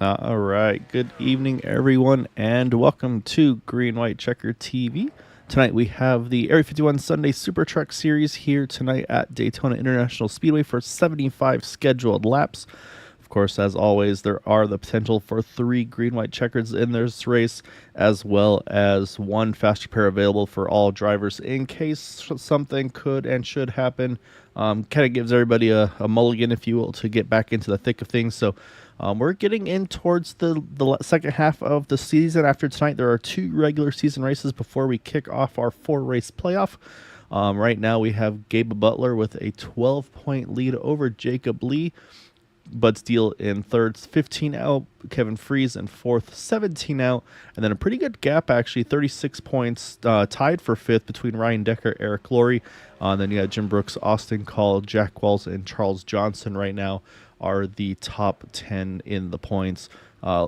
All right. Good evening, everyone, and welcome to Green White Checker TV. Tonight we have the Area 51 Sunday SuperTruck Series here tonight at Daytona International Speedway for 75 scheduled laps. Of course, as always, there are the potential for 3 green-white checkers in this race, as well as 1 fast repair available for all drivers in case something could and should happen. Kind of gives everybody a mulligan, if you will, to get back into the thick of things. So we're getting in towards the second half of the season. After tonight, there are 2 regular season races before we kick off our 4-race playoff. Right now, we have Gabe Butler with a 12-point lead over Jacob Lee. Bud Steele in third, 15 out. Kevin Freeze in fourth, 17 out. And then a pretty good gap, actually, 36 points tied for fifth between Ryan Decker, Eric Laurie. Then you got Jim Brooks, Austin Call, Jack Wells, and Charles Johnson right now are the top 10 in the points. I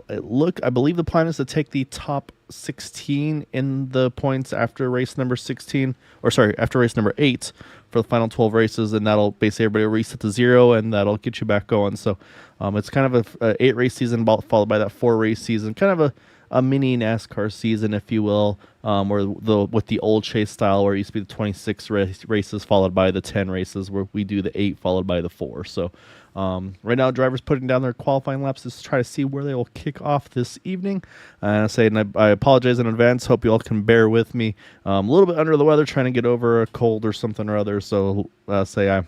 believe the plan is to take the top 16 in the points after race number 16, after race number 8 for the final 12 races, and that'll basically everybody will reset to 0, and that'll get you back going. So it's kind of a 8-race season followed by that 4-race season, kind of a mini NASCAR season, if you will, with the old chase style, where it used to be the 26 races followed by the 10 races, where we do the 8 followed by the 4. So right now, drivers putting down their qualifying laps to try to see where they will kick off this evening. And I apologize in advance. Hope you all can bear with me. A little bit under the weather, trying to get over a cold or something or other. So I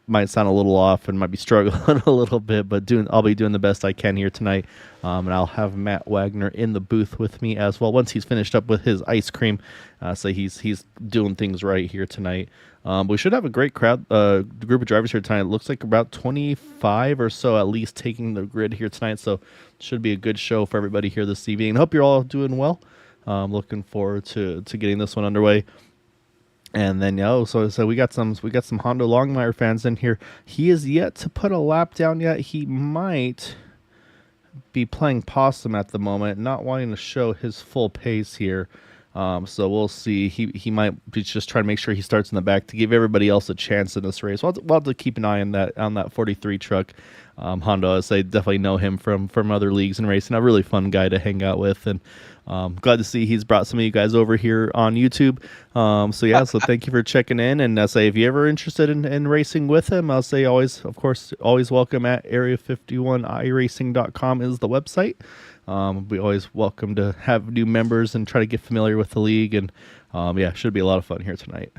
might sound a little off and might be struggling a little bit, but I'll be doing the best I can here tonight. And I'll have Matt Wagner in the booth with me as well once he's finished up with his ice cream. So he's doing things right here tonight. We should have a great group of drivers here tonight. It looks like about 25 or so at least taking the grid here tonight. So it should be a good show for everybody here this evening. And hope you're all doing well. Looking forward to getting this one underway. And then so we got some Hondo Longmire fans in here. He is yet to put a lap down yet. He might be playing possum at the moment, not wanting to show his full pace here. So we'll see. He might be just trying to make sure he starts in the back to give everybody else a chance in this race. We'll have to keep an eye on that 43 truck. Hondo, as I definitely know him from other leagues and racing. A really fun guy to hang out with, and glad to see he's brought some of you guys over here on YouTube. So thank you for checking in. And if you're ever interested in racing with him, I'll say always welcome at area51iracing.com is the website. We always welcome to have new members and try to get familiar with the league. And should be a lot of fun here tonight.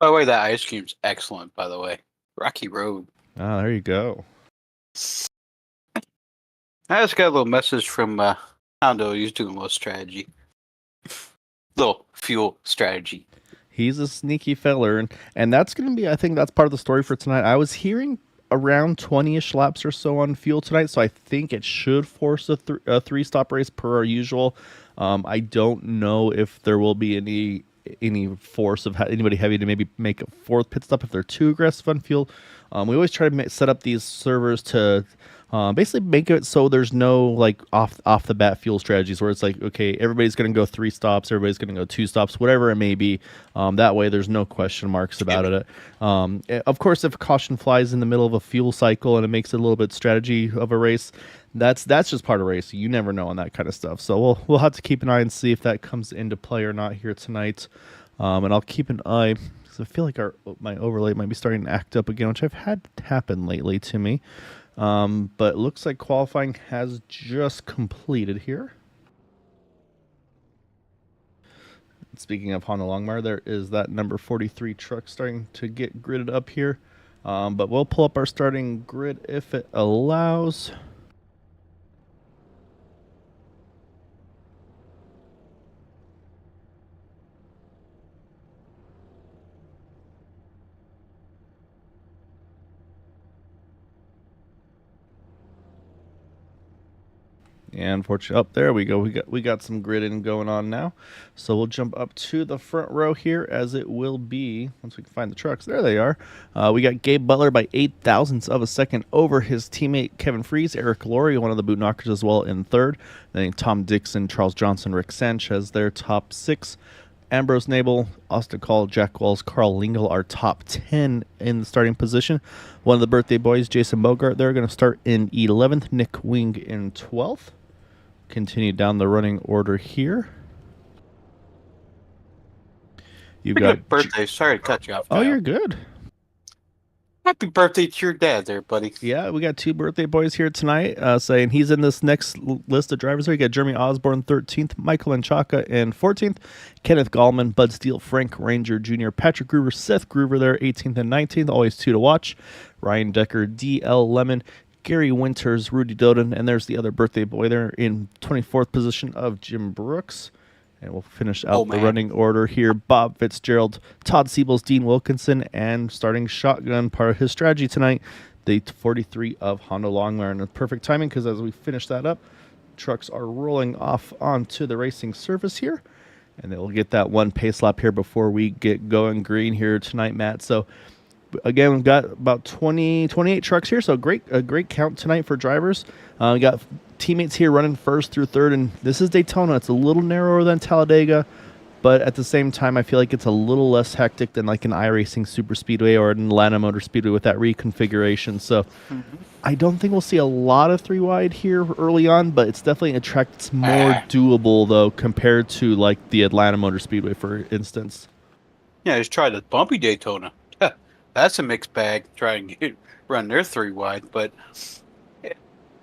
By the way, that ice cream's excellent, by the way. Rocky Road. Ah, there you go. I just got a little message from Hondo. He's doing a little strategy. Little fuel strategy. He's a sneaky feller. And that's going to be, I think that's part of the story for tonight. I was hearing around 20-ish laps or so on fuel tonight, so I think it should force a 3-stop race per our usual. I don't know if there will be any force of anybody having to maybe make a 4th pit stop if they're too aggressive on fuel. We always try to set up these servers to basically make it so there's no like off the bat fuel strategies where it's like, okay, everybody's going to go 3 stops, everybody's going to go 2 stops, whatever it may be. That way there's no question marks about it. Of course, if caution flies in the middle of a fuel cycle and it makes it a little bit strategy of a race, that's just part of racing. You never know on that kind of stuff. So we'll have to keep an eye and see if that comes into play or not here tonight. And I'll keep an eye because I feel like my overlay might be starting to act up again, which I've had happen lately to me. But it looks like qualifying has just completed here. Speaking of Honda Longmire, there is that number 43 truck starting to get gridded up here. But we'll pull up our starting grid if it allows. And unfortunately, up there we go. We got some gridding going on now. So we'll jump up to the front row here, as it will be once we can find the trucks. There they are. We got Gabe Butler by 8 thousandths of a second over his teammate Kevin Freeze. Eric Laurie, one of the boot knockers as well, in third. Then Tom Dixon, Charles Johnson, Rick Sanchez, their top 6. Ambrose Nabel, Austin Call, Jack Wells, Carl Lingle are top 10 in the starting position. One of the birthday boys, Jason Bogart, they're going to start in 11th. Nick Wing in 12th. Continue down the running order here. You've got birthday. Sorry to cut you off, Oh, Kyle. you're good. Happy birthday to your dad there, buddy. Yeah, we got two birthday boys here tonight saying he's in this next list of drivers here. You got Jeremy Osborne, 13th, Michael Menchaca in 14th, Kenneth Gallman, Bud Steele, Frank Ranger Jr., Patrick Groover, Seth Groover there, 18th and 19th, always two to watch. Ryan Decker, D.L. Lemon, Gary Winters, Rudy Doden, and there's the other birthday boy there in 24th position of Jim Brooks. And we'll finish out the running order here. Bob Fitzgerald, Todd Siebels, Dean Wilkinson, and starting shotgun, part of his strategy tonight, the 43 of Honda Longmire. And perfect timing because as we finish that up, trucks are rolling off onto the racing surface here. And they'll get that one pace lap here before we get going green here tonight, Matt. So again, we've got about 28 trucks here, so a great count tonight for drivers. We got teammates here running first through third, and this is Daytona. It's a little narrower than Talladega, but at the same time, I feel like it's a little less hectic than like an iRacing Super Speedway or an Atlanta Motor Speedway with that reconfiguration. So I don't think we'll see a lot of three wide here early on, but it's definitely a track that's more doable, though, compared to like the Atlanta Motor Speedway, for instance. Yeah, just try the bumpy Daytona. That's a mixed bag. Try and run their three wide, but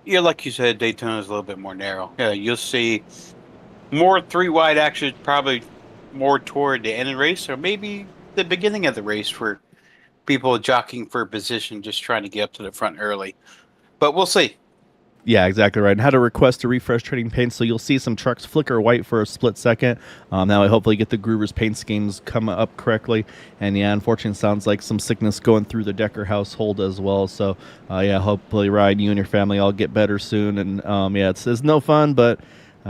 yeah, like you said, Daytona is a little bit more narrow. Yeah, you'll see more three wide action, probably more toward the end of the race, or maybe the beginning of the race for people jockeying for a position, just trying to get up to the front early. But we'll see. Yeah, exactly right. And how to request to refresh trading paint. So you'll see some trucks flicker white for a split second. Now I hopefully get the Groover's paint schemes come up correctly. And yeah, unfortunately, it sounds like some sickness going through the Decker household as well. So yeah, hopefully, Ryan, you and your family all get better soon. And yeah, it's no fun, but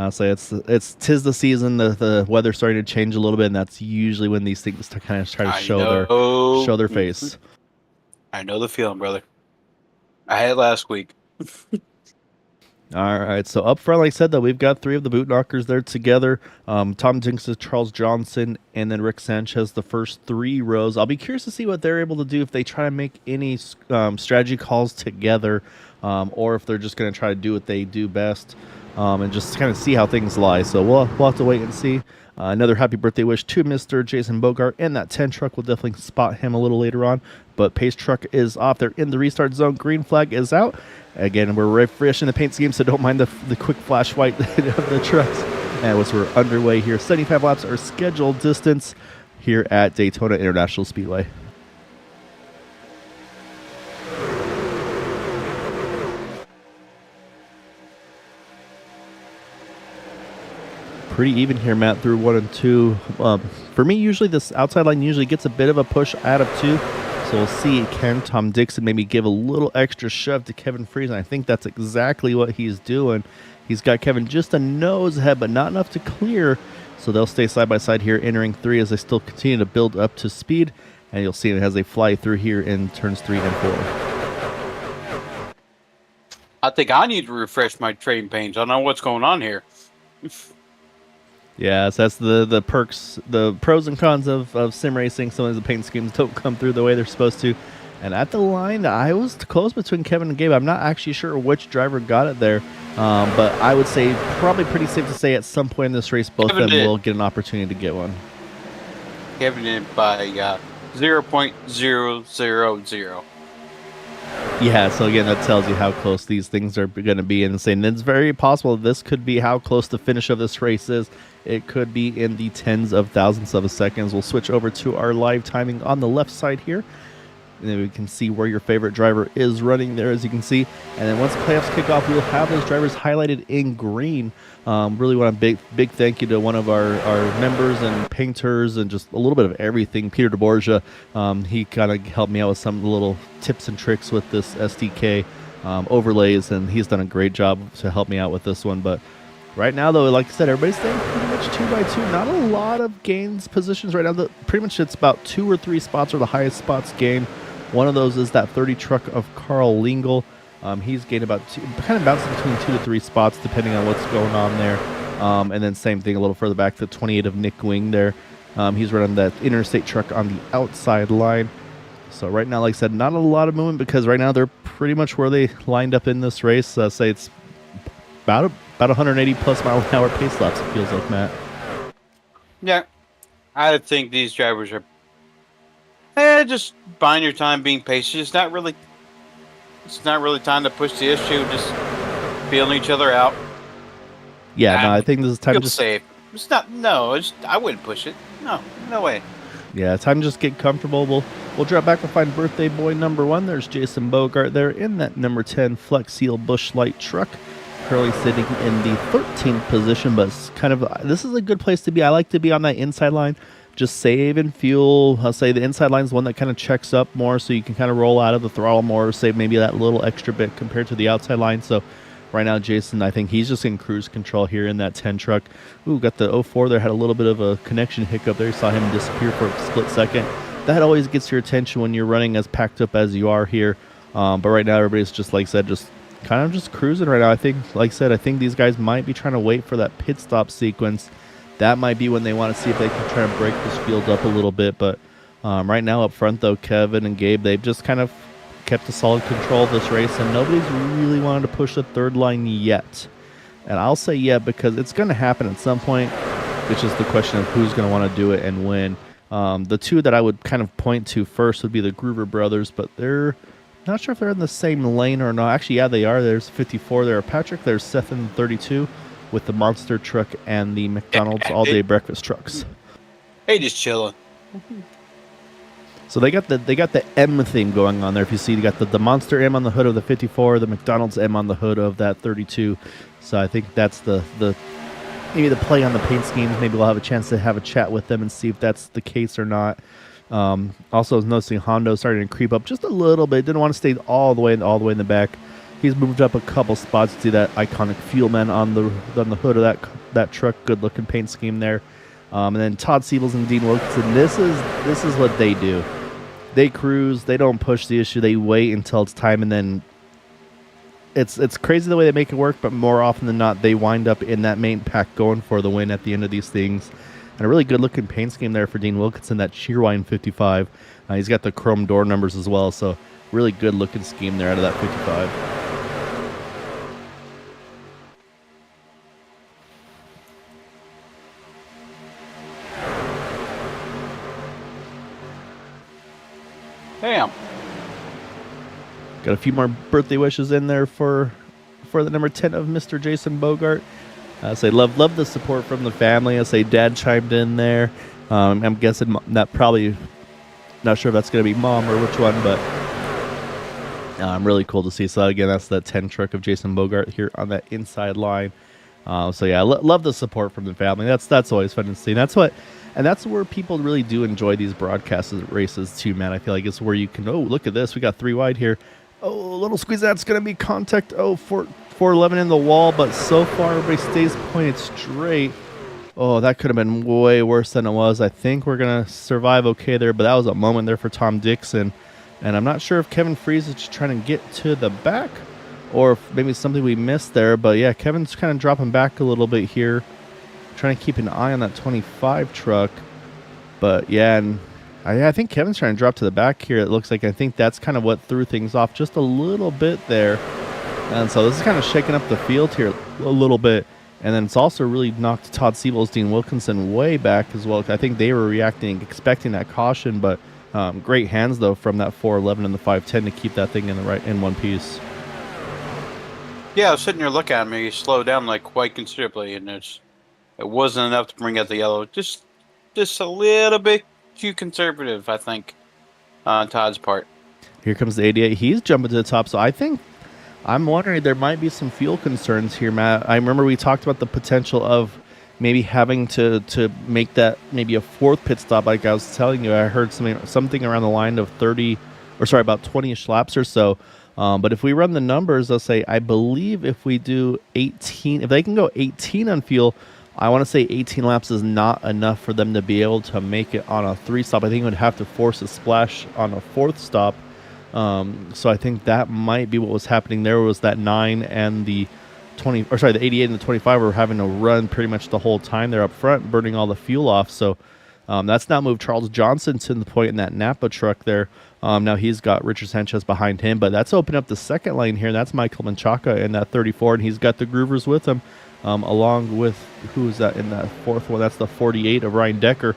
so tis the season. The weather's starting to change a little bit, and that's usually when these things kind of try to show their face. I know the feeling, brother. I had it last week. All right, so up front, like I said, though, we've got three of the boot knockers there together. Tom Jinks, Charles Johnson, and then Rick Sanchez, the first three rows. I'll be curious to see what they're able to do if they try to make any strategy calls together, or if they're just going to try to do what they do best and just kind of see how things lie. So we'll have to wait and see. Another happy birthday wish to Mr. Jason Bogart, and that 10 truck will definitely spot him a little later on. But pace truck is off. They're in the restart zone. Green flag is out. Again, we're refreshing the paint scheme, so don't mind the quick flash white of the trucks. And as we're underway here, 75 laps are scheduled distance here at Daytona International Speedway. Pretty even here, Matt, through 1 and 2. For me, usually this outside line usually gets a bit of a push out of 2. So we'll see, can Tom Dixon maybe give a little extra shove to Kevin Freeze? And I think that's exactly what he's doing. He's got Kevin just a nose ahead, but not enough to clear. So they'll stay side by side here, entering 3 as they still continue to build up to speed. And you'll see it as they fly through here in turns 3 and 4. I think I need to refresh my trading pains. I don't know what's going on here. Yeah, so that's the perks, the pros and cons of sim racing. Sometimes the paint schemes don't come through the way they're supposed to. And at the line, I was close between Kevin and Gabe. I'm not actually sure which driver got it there, but I would say probably pretty safe to say at some point in this race, both of them will get an opportunity to get one. Kevin did by 0.000. Yeah, so again, that tells you how close these things are going to be. And saying it's very possible this could be how close the finish of this race is. It could be in the tens of thousands of seconds. We'll switch over to our live timing on the left side here. And then we can see where your favorite driver is running there, as you can see. And then once the playoffs kick off, we'll have those drivers highlighted in green. Really want a big thank you to one of our members and painters and just a little bit of everything, Peter DeBorgia. He kind of helped me out with some little tips and tricks with this SDK overlays, and he's done a great job to help me out with this one. But right now, though, like I said, everybody's staying pretty much 2 by 2. Not a lot of gains positions right now. Pretty much it's about 2 or 3 spots are the highest spots gained. One of those is that 30 truck of Carl Lingle. He's gained about kind of bouncing between 2 to 3 spots depending on what's going on there. And then same thing a little further back, the 28 of Nick Wing there. He's running that interstate truck on the outside line. So right now, like I said, not a lot of movement because right now they're pretty much where they lined up in this race. Say it's about 180 plus mile an hour pace laps, it feels like, Matt. Yeah, I think these drivers are just buying your time, being patient. It's not really time to push the issue. Just feeling each other out. Yeah, no, I think this is time to just safe. It's not. No, I wouldn't push it. No way. Yeah, time to just get comfortable. We'll drop back and find birthday boy number 1. There's Jason Bogart there in that number 10 Flex Seal Busch Light truck, currently sitting in the 13th position. But it's kind of this is a good place to be. I like to be on that inside line, just saving fuel. I'll say the inside line is one that kind of checks up more, so you can kind of roll out of the throttle more, save maybe that little extra bit compared to the outside line. So right now, Jason, I think he's just in cruise control here in that 10 truck. Ooh, got the 04 there. Had a little bit of a connection hiccup there. You saw him disappear for a split second. That always gets your attention when you're running as packed up as you are here. But right now, everybody's just, like I said, just kind of just cruising right now. I think, like I said, I think these guys might be trying to wait for that pit stop sequence. That might be when they want to see if they can try and break this field up a little bit. But right now up front, though, Kevin and Gabe, they've just kind of kept a solid control of this race, and nobody's really wanted to push the third line yet. And I'll say yet because it's going to happen at some point. It's just the question of who's going to want to do it and when. The two that I would kind of point to first would be the Groover brothers, but they're not sure if they're in the same lane or not. Actually, yeah, they are. There's 54 there. Patrick, there's Seth in 32 with the monster truck and the McDonald's all-day breakfast trucks. Hey, just chilling. So they got the M theme going on there. If you see, you got the Monster M on the hood of the 54, the McDonald's M on the hood of that 32. So I think that's the maybe the play on the paint schemes. Maybe we'll have a chance to have a chat with them and see if that's the case or not. Also, I was noticing Hondo starting to creep up just a little bit. Didn't want to stay all the way in the back. He's moved up a couple spots to see that iconic fuel man on the hood of that truck. Good looking paint scheme there. And then Todd Siebels and Dean Wilkinson. This is what they do. They cruise. They don't push the issue. They wait until it's time, and then it's crazy the way they make it work. But more often than not, they wind up in that main pack going for the win at the end of these things. And a really good looking paint scheme there for Dean Wilkinson. That Shearwine 55. He's got the chrome door numbers as well. So really good looking scheme there out of that 55. Damn. Got a few more birthday wishes in there for the number 10 of Mr. Jason Bogart. I say love the support from the family. I say Dad chimed in there. I'm guessing that probably, not sure if that's going to be Mom or which one, but really cool to see. So again, that's that 10 truck of Jason Bogart here on that inside line. So yeah, love the support from the family. That's always fun to see. That's where people really do enjoy these broadcast races too, man. I feel like it's where you can, look at this. We got 3 wide here. A little squeeze. That's going to be contact. 411 in the wall, but so far everybody stays pointed straight. That could have been way worse than it was. I think we're going to survive okay there, but that was a moment there for Tom Dixon. And I'm not sure if Kevin Freeze is just trying to get to the back or if maybe something we missed there. But yeah, Kevin's kind of dropping back a little bit here, trying to keep an eye on that 25 truck. But yeah, and I think Kevin's trying to drop to the back here. It looks like I think that's kind of what threw things off just a little bit there. And so this is kind of shaking up the field here a little bit. And then it's also really knocked Todd Siebels, Dean Wilkinson way back as well. I think they were reacting, expecting that caution, but great hands though from that 411 and the 510 to keep that thing in one piece. Yeah, I was sitting there looking at me. He slowed down like quite considerably, and it wasn't enough to bring out the yellow. Just a little bit too conservative, I think, on Todd's part. Here comes the 88. He's jumping to the top, so I'm wondering there might be some fuel concerns here, Matt. I remember we talked about the potential of maybe having to make that maybe a 4th pit stop. Like I was telling you, I heard something around the line of about 20-ish laps or so. But if we run the numbers, I'll say I believe if we do 18, if they can go 18 on fuel, I want to say 18 laps is not enough for them to be able to make it on a 3 stop. I think it would have to force a splash on a 4th stop. So I think that might be what was happening. There was that 9 and the 88 and the 25 were having to run pretty much the whole time. They're up front, burning all the fuel off. So That's now moved Charles Johnson to the point in that Napa truck there. Now he's got Richard Sanchez behind him, but that's opened up the second lane here. That's Michael Menchaca in that 34, and he's got the Groovers with him, along with who's that in that fourth one? That's the 48 of Ryan Decker.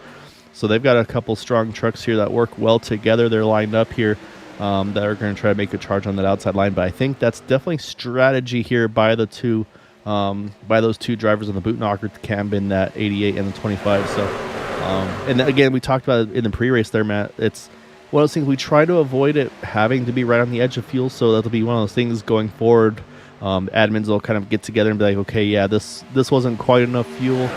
So they've got a couple strong trucks here that work well together. They're lined up here that are going to try to make a charge on that outside line. But I think that's definitely strategy here by the two, by those two drivers on the boot knocker cam in that 88 and the 25. So, and again, we talked about it in the pre-race there, Matt. It's one of those things we try to avoid it having to be right on the edge of fuel. So that'll be one of those things going forward. Admins will kind of get together and be like, okay, yeah, this wasn't quite enough fuel.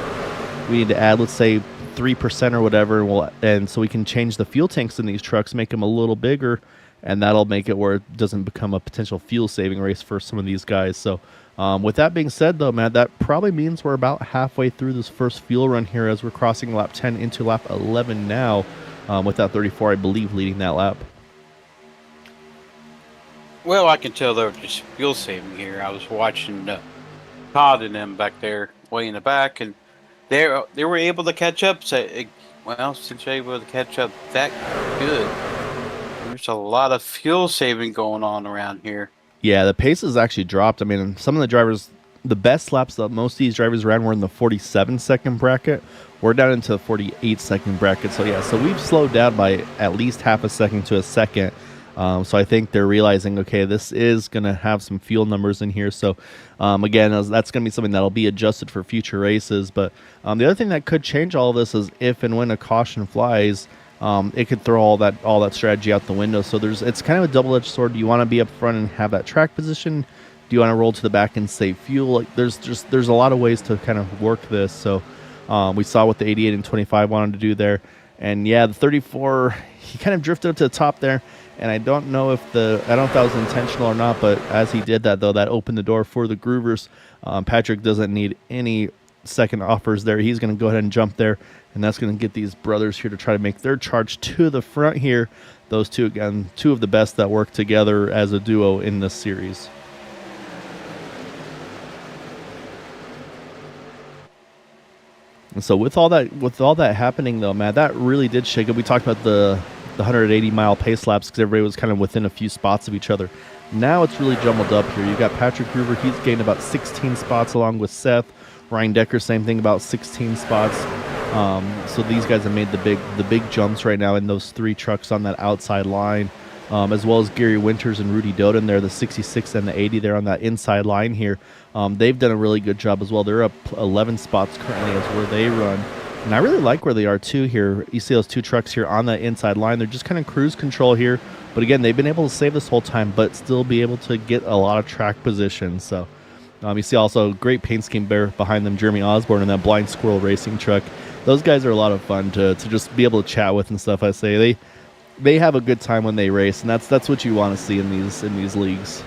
We need to add, let's say, 3% or whatever, and so we can change the fuel tanks in these trucks, make them a little bigger, and that'll make it where it doesn't become a potential fuel-saving race for some of these guys. So with that being said, though, Matt, that probably means we're about halfway through this first fuel run here as we're crossing lap 10 into lap 11 now, with that 34, I believe, leading that lap. Well, I can tell they're just fuel saving here. I was watching Todd and them back there way in the back, and they were able to catch up. Well, since you're able to catch up that good, there's a lot of fuel saving going on around here. Yeah, the pace has actually dropped. I mean, some of the drivers, the best laps that most of these drivers ran were in the 47-second bracket. We're down into the 48-second bracket. So, yeah, so we've slowed down by at least half a second to a second. So I think they're realizing, okay, this is going to have some fuel numbers in here. So, again, that's going to be something that'll be adjusted for future races. But the other thing that could change all of this is if and when a caution flies, it could throw all that strategy out the window. So it's kind of a double-edged sword. Do you want to be up front and have that track position? Do you want to roll to the back and save fuel? Like there's a lot of ways to kind of work this. So we saw what the 88 and 25 wanted to do there. And yeah, the 34, he kind of drifted up to the top there. And I don't know if that was intentional or not, but as he did that, though, that opened the door for the Groovers. Patrick doesn't need any second offers there. He's going to go ahead and jump there, and that's going to get these brothers here to try to make their charge to the front here. Those two, again, two of the best that work together as a duo in this series. And so with all that happening, though, Matt, that really did shake up. We talked about the 180-mile pace laps because everybody was kind of within a few spots of each other. Now it's really jumbled up here. You've got Patrick Groover. He's gained about 16 spots along with Seth. Ryan Decker, same thing, about 16 spots. So these guys have made the big jumps right now in those three trucks on that outside line, as well as Gary Winters and Rudy Doden there, the 66 and the 80 there on that inside line here. They've done a really good job as well. They're up 11 spots currently as where they run. And I really like where they are, too, here. You see those two trucks here on that inside line. They're just kind of cruise control here. But, again, they've been able to save this whole time, but still be able to get a lot of track position. So, you see also great paint scheme there behind them, Jeremy Osborne and that Blind Squirrel Racing truck. Those guys are a lot of fun to just be able to chat with and stuff, I say. They have a good time when they race, and that's what you want to see in these leagues.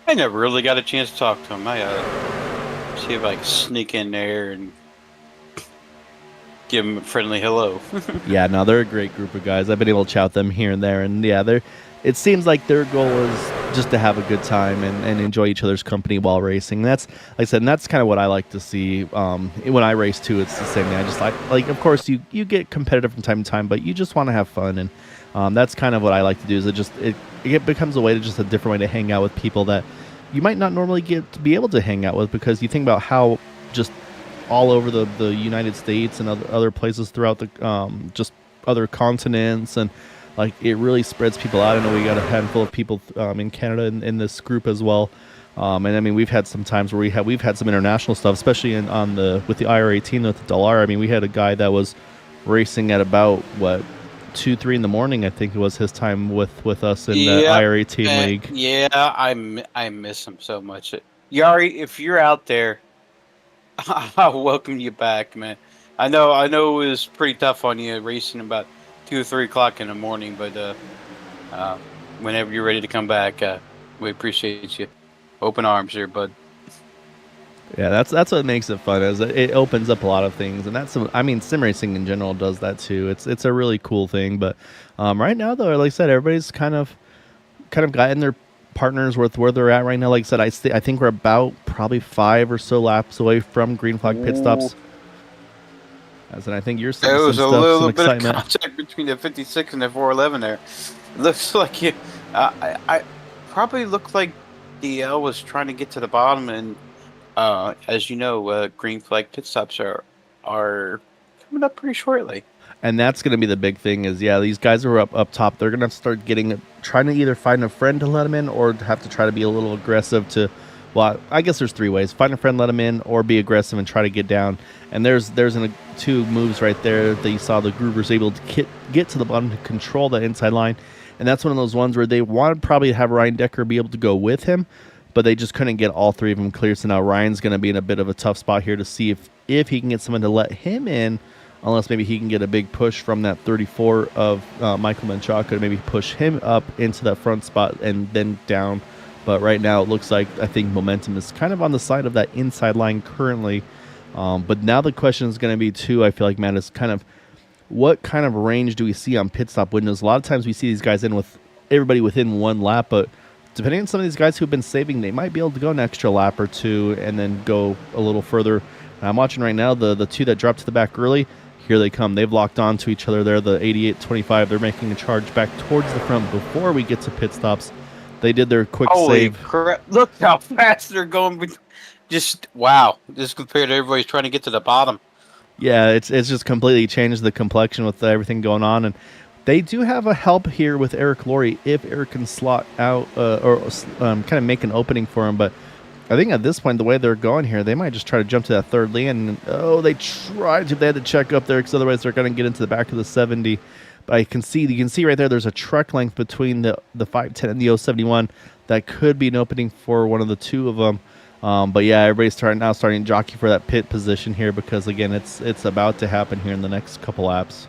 I never really got a chance to talk to them. See if I can sneak in there and give them a friendly hello. Yeah, no, they're a great group of guys. I've been able to chat with them here and there, and yeah, it seems like their goal is just to have a good time and enjoy each other's company while racing. That's, like I said, and that's kind of what I like to see when I race too. It's the same thing. I just like of course you get competitive from time to time, but you just want to have fun, and that's kind of what I like to do. Is it becomes a way to just a different way to hang out with people that you might not normally get to be able to hang out with, because you think about how just all over the United States and other places throughout the just other continents, and like it really spreads people out. I know we got a handful of people in Canada in this group as well, and I mean we've had some times where we've had some international stuff, especially with the IR18 with the Dollar. I mean we had a guy that was racing at about 2-3 in the morning, I think it was his time with us in the IR18 league. Yeah, I miss him so much. Yari, if you're out there, I'll welcome you back, man. I know it was pretty tough on you racing about 2 or 3 o'clock in the morning, but whenever you're ready to come back, we appreciate you. Open arms here, bud. Yeah, that's what makes it fun. Is it opens up a lot of things, and sim racing in general does that too. It's a really cool thing. But right now, though, like I said, everybody's kind of gotten their partners with where they're at right now. Like I said, I think we're about probably 5 or so laps away from green flag pit stops. As in, I think you're There seeing was some a stuff, some little bit of excitement. contact between the 56 and the 411 there. It looks like I probably looked like DL was trying to get to the bottom, and as you know, green flag pit stops are coming up pretty shortly. And that's going to be the big thing is, yeah, these guys are up top. They're going to start trying to either find a friend to let them in or have to try to be a little aggressive to, well, I guess there's three ways: find a friend, let them in, or be aggressive and try to get down. And there's two moves right there that you saw the Groovers able to get to the bottom to control that inside line. And that's one of those ones where they wanted probably to have Ryan Decker be able to go with him, but they just couldn't get all three of them clear. So now Ryan's going to be in a bit of a tough spot here to see if he can get someone to let him in, unless maybe he can get a big push from that 34 of Michael Menchaca to maybe push him up into that front spot and then down. But right now it looks like, I think momentum is kind of on the side of that inside line currently. But now the question is going to be too, I feel like, Matt, is kind of what kind of range do we see on pit stop windows? A lot of times we see these guys in with everybody within one lap, but depending on some of these guys who've been saving, they might be able to go an extra lap or two and then go a little further. And I'm watching right now the two that dropped to the back early. Here they come. They've locked on to each other there, the 88-25. They're making a charge back towards the front before we get to pit stops. They did their quick save. Look how fast they're going. Just, wow. Just compared to everybody's trying to get to the bottom. Yeah, it's just completely changed the complexion with everything going on. And they do have a help here with Eric Laurie if Eric can slot out or kind of make an opening for him. But I think at this point, the way they're going here, they might just try to jump to that third lane. And, they tried to. They had to check up there because otherwise they're going to get into the back of the 70. But you can see right there, there's a truck length between the 510 and the 071 that could be an opening for one of the two of them. But yeah, everybody's starting to jockey for that pit position here because, again, it's about to happen here in the next couple laps.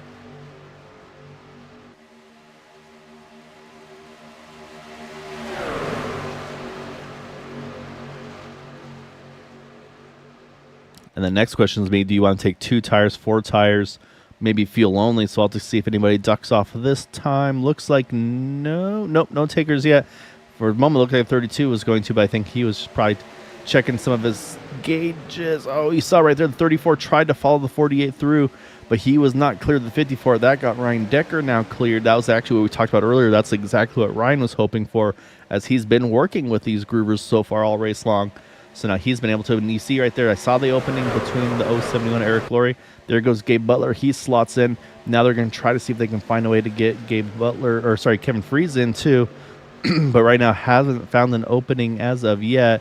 And the next question is, do you want to take 2 tires, 4 tires, maybe fuel only? So I'll have to see if anybody ducks off this time. Looks like nope, no takers yet. For a moment, it looked like 32 was going to, but I think he was probably checking some of his gauges. Oh, you saw right there, the 34 tried to follow the 48 through, but he was not cleared the 54. That got Ryan Decker now cleared. That was actually what we talked about earlier. That's exactly what Ryan was hoping for, as he's been working with these groovers so far all race long. So now he's been able to, and you see right there, I saw the opening between the 071 Eric Laurie. There goes Gabe Butler. He slots in. Now they're going to try to see if they can find a way to get Kevin Freeze in too. But right now hasn't found an opening as of yet.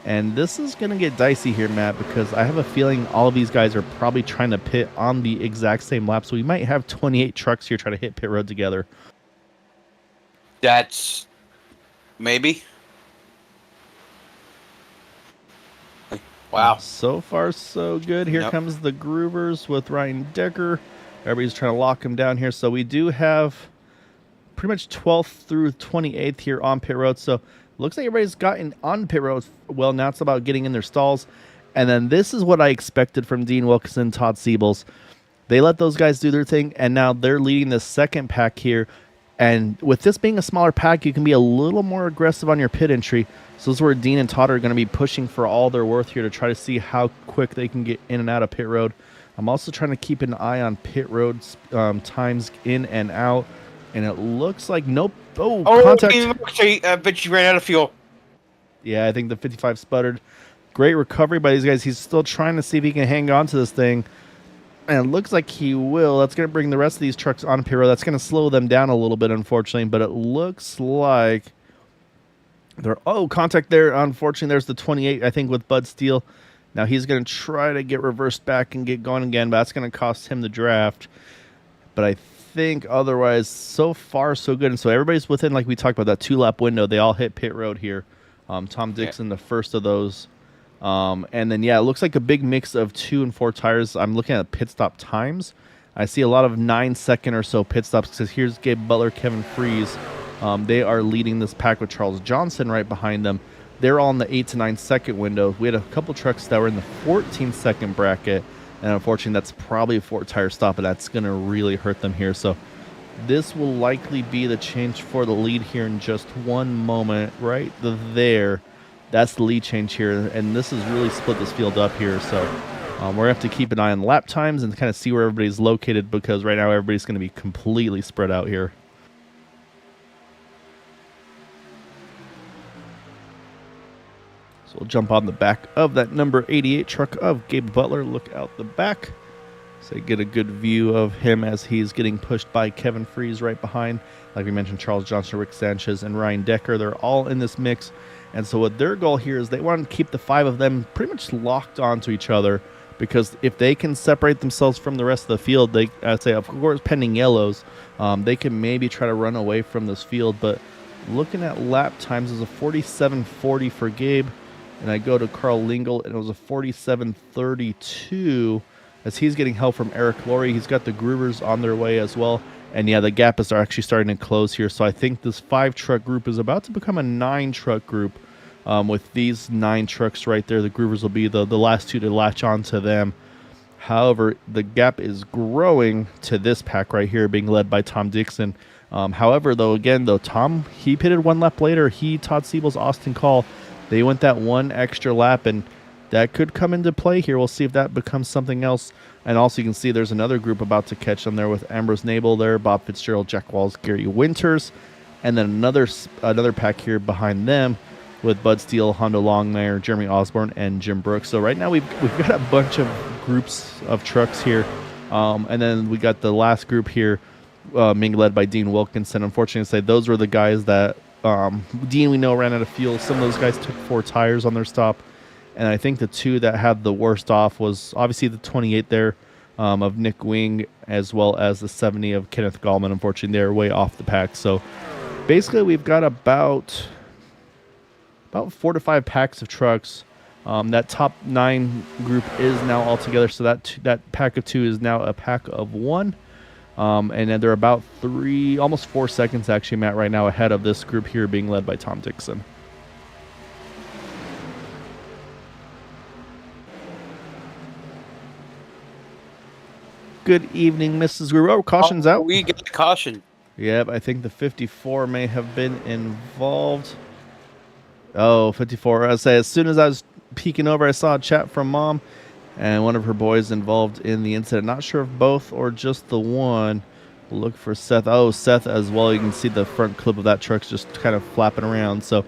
And this is going to get dicey here, Matt, because I have a feeling all of these guys are probably trying to pit on the exact same lap. So we might have 28 trucks here trying to hit pit road together. That's maybe. Wow. So far, so good. Here comes the Groovers with Ryan Decker. Everybody's trying to lock him down here. So we do have pretty much 12th through 28th here on pit road. So looks like everybody's gotten on pit road. Well, now it's about getting in their stalls. And then this is what I expected from Dean Wilkinson, Todd Siebels. They let those guys do their thing, and now they're leading the second pack here. And with this being a smaller pack, you can be a little more aggressive on your pit entry. So this is where Dean and Todd are going to be pushing for all their worth here to try to see how quick they can get in and out of pit road. I'm also trying to keep an eye on pit roads times in and out. And it looks like nope. Oh, contact. I bet you ran out of fuel. Yeah, I think the 55 sputtered. Great recovery by these guys. He's still trying to see if he can hang on to this thing. And it looks like he will. That's going to bring the rest of these trucks on pit road. That's going to slow them down a little bit, unfortunately. But it looks like they're... Oh, contact there. Unfortunately, there's the 28, I think, with Bud Steele. Now he's going to try to get reversed back and get going again, but that's going to cost him the draft. But I think otherwise, so far, so good. And so everybody's within, like we talked about, that 2-lap window. They all hit pit road here. Tom Dixon, the first of those. And then, yeah, it looks like a big mix of 2 and 4 tires. I'm looking at pit stop times. I see a lot of 9-second or so pit stops because here's Gabe Butler, Kevin Freeze. They are leading this pack with Charles Johnson right behind them. They're all in the 8 to 9 second window. We had a couple trucks that were in the 14-second bracket, and unfortunately, that's probably a 4-tire stop, and that's going to really hurt them here. So this will likely be the change for the lead here in just one moment. Right there. That's the lead change here, and this has really split this field up here. So We're going to have to keep an eye on lap times and kind of see where everybody's located, because right now everybody's going to be completely spread out here. So we'll jump on the back of that number 88 truck of Gabe Butler. Look out the back. So you get a good view of him as he's getting pushed by Kevin Freeze right behind. Like we mentioned, Charles Johnson, Rick Sanchez, and Ryan Decker. They're all in this mix. And so what their goal here is they want to keep the 5 of them pretty much locked onto each other, because if they can separate themselves from the rest of the field, I'd say, of course, pending yellows, they can maybe try to run away from this field. But looking at lap times, is a 47.40 for Gabe. And I go to Carl Lingle, and it was a 47.32 as he's getting help from Eric Laurie. He's got the Groovers on their way as well. And yeah, the gap is actually starting to close here. So I think this 5-truck group is about to become a 9-truck group. With these 9 trucks right there, the Groovers will be the last 2 to latch on to them. However, the gap is growing to this pack right here, being led by Tom Dixon. However, Tom, he pitted 1 lap later. Todd Siebel's, Austin Call, they went that 1 extra lap, and that could come into play here. We'll see if that becomes something else. And also you can see there's another group about to catch them there with Ambrose Nabel there, Bob Fitzgerald, Jack Walls, Gary Winters, and then another pack here behind them with Bud Steele, Hondo Longmire, Jeremy Osborne, and Jim Brooks. So right now we've got a bunch of groups of trucks here. And then we got the last group here being led by Dean Wilkinson. Unfortunately, to say those were the guys that Dean, we know, ran out of fuel. Some of those guys took 4 tires on their stop. And I think the 2 that had the worst off was obviously the 28 there of Nick Wing, as well as the 70 of Kenneth Gallman. Unfortunately, they're way off the pack. So basically we've got about 4 to 5 packs of trucks. That top 9 group is now all together. So that pack of 2 is now a pack of 1. And then they're about almost 4 seconds actually, Matt, right now ahead of this group here being led by Tom Dixon. Good evening, Mrs. Guerrero. Caution's out. We get the caution. Yep, I think the 54 may have been involved. Oh, 54. I say, as soon as I was peeking over, I saw a chat from Mom and one of her boys involved in the incident. Not sure if both or just the one. We'll look for Seth. Oh, Seth as well. You can see the front clip of that truck's just kind of flapping around. So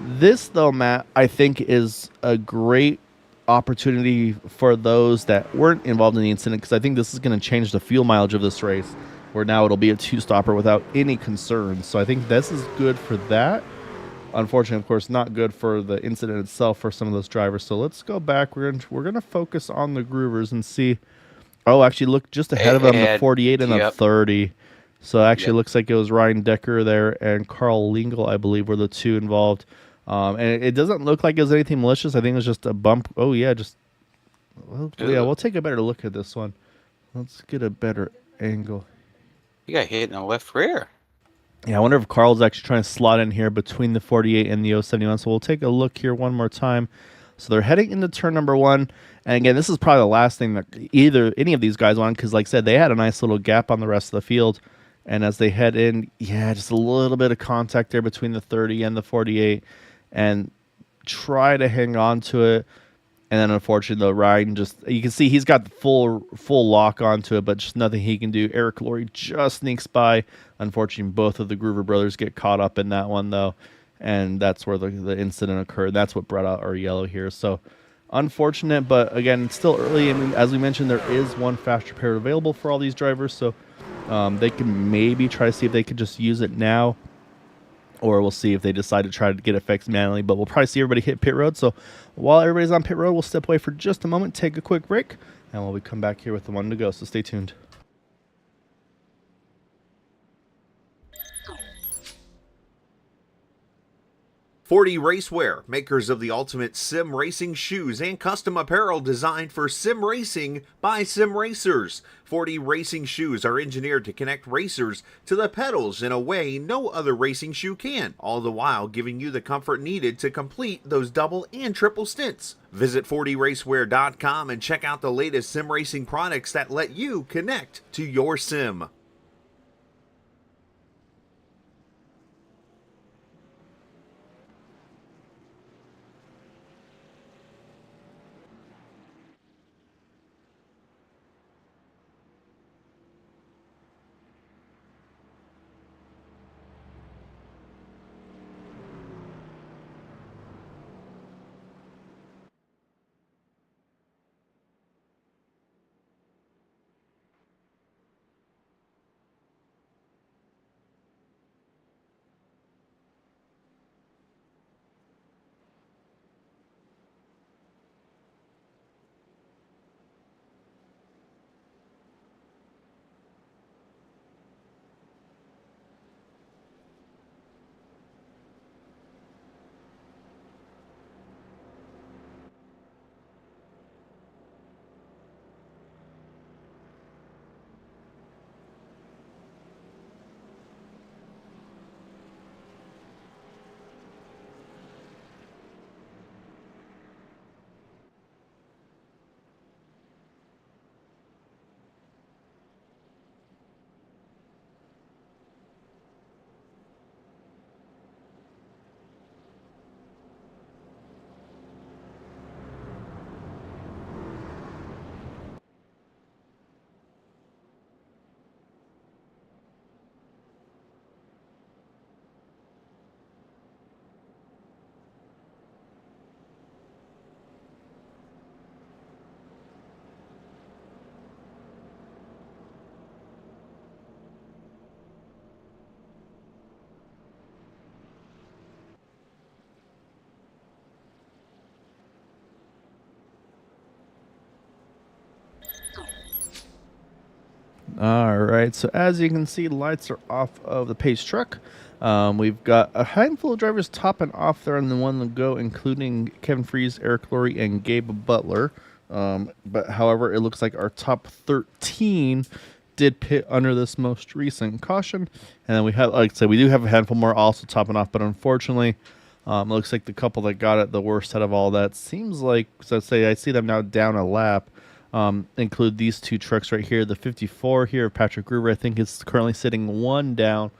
this, though, Matt, I think is a great opportunity for those that weren't involved in the incident, because I think this is going to change the fuel mileage of this race, where now it'll be a 2-stopper without any concerns. So I think this is good for that. Unfortunately, of course, not good for the incident itself for some of those drivers. So let's go back. We're gonna focus on the Groovers and see. Oh, actually, look just ahead of them, the 48 and the 30. So actually, looks like it was Ryan Decker there and Carl Lingle, I believe, were the 2 involved. And it doesn't look like it was anything malicious. I think it was just a bump. Oh, yeah, we'll take a better look at this one. Let's get a better angle. You got hit in the left rear. Yeah, I wonder if Carl's actually trying to slot in here between the 48 and the 071. So we'll take a look here one more time. So they're heading into turn number 1. And again, this is probably the last thing that any of these guys want, because like I said, they had a nice little gap on the rest of the field. And as they head in, just a little bit of contact there between the 30 and the 48. And try to hang on to it. And then unfortunately, though, Ryan you can see he's got the full lock onto it, but just nothing he can do. Eric Laurie just sneaks by. Unfortunately, both of the Groover brothers get caught up in that one, though. And that's where the incident occurred. That's what brought out our yellow here. So unfortunate, but again, it's still early. And as we mentioned, there is 1 fast repair available for all these drivers. So they can maybe try to see if they could just use it now. Or we'll see if they decide to try to get it fixed manually. But we'll probably see everybody hit pit road. So while everybody's on pit road, we'll step away for just a moment, take a quick break, and we'll come back here with the 1 to go. So stay tuned. 40 Racewear, makers of the ultimate sim racing shoes and custom apparel designed for sim racing by sim racers. 40 racing shoes are engineered to connect racers to the pedals in a way no other racing shoe can, all the while giving you the comfort needed to complete those double and triple stints. Visit 40racewear.com and check out the latest sim racing products that let you connect to your sim. All right, so as you can see, lights are off of the pace truck. We've got a handful of drivers topping off there on the one to go, including Kevin Freese, Eric Laurie, and Gabe Butler. But however, it looks like our top 13 did pit under this most recent caution. And then we have, like I said, we do have a handful more also topping off, but unfortunately, it looks like the couple that got it the worst out of all that seems like, so I see them now down a lap. Include these two trucks right here. The 54 here of Patrick Gruber, I think, is currently sitting one down,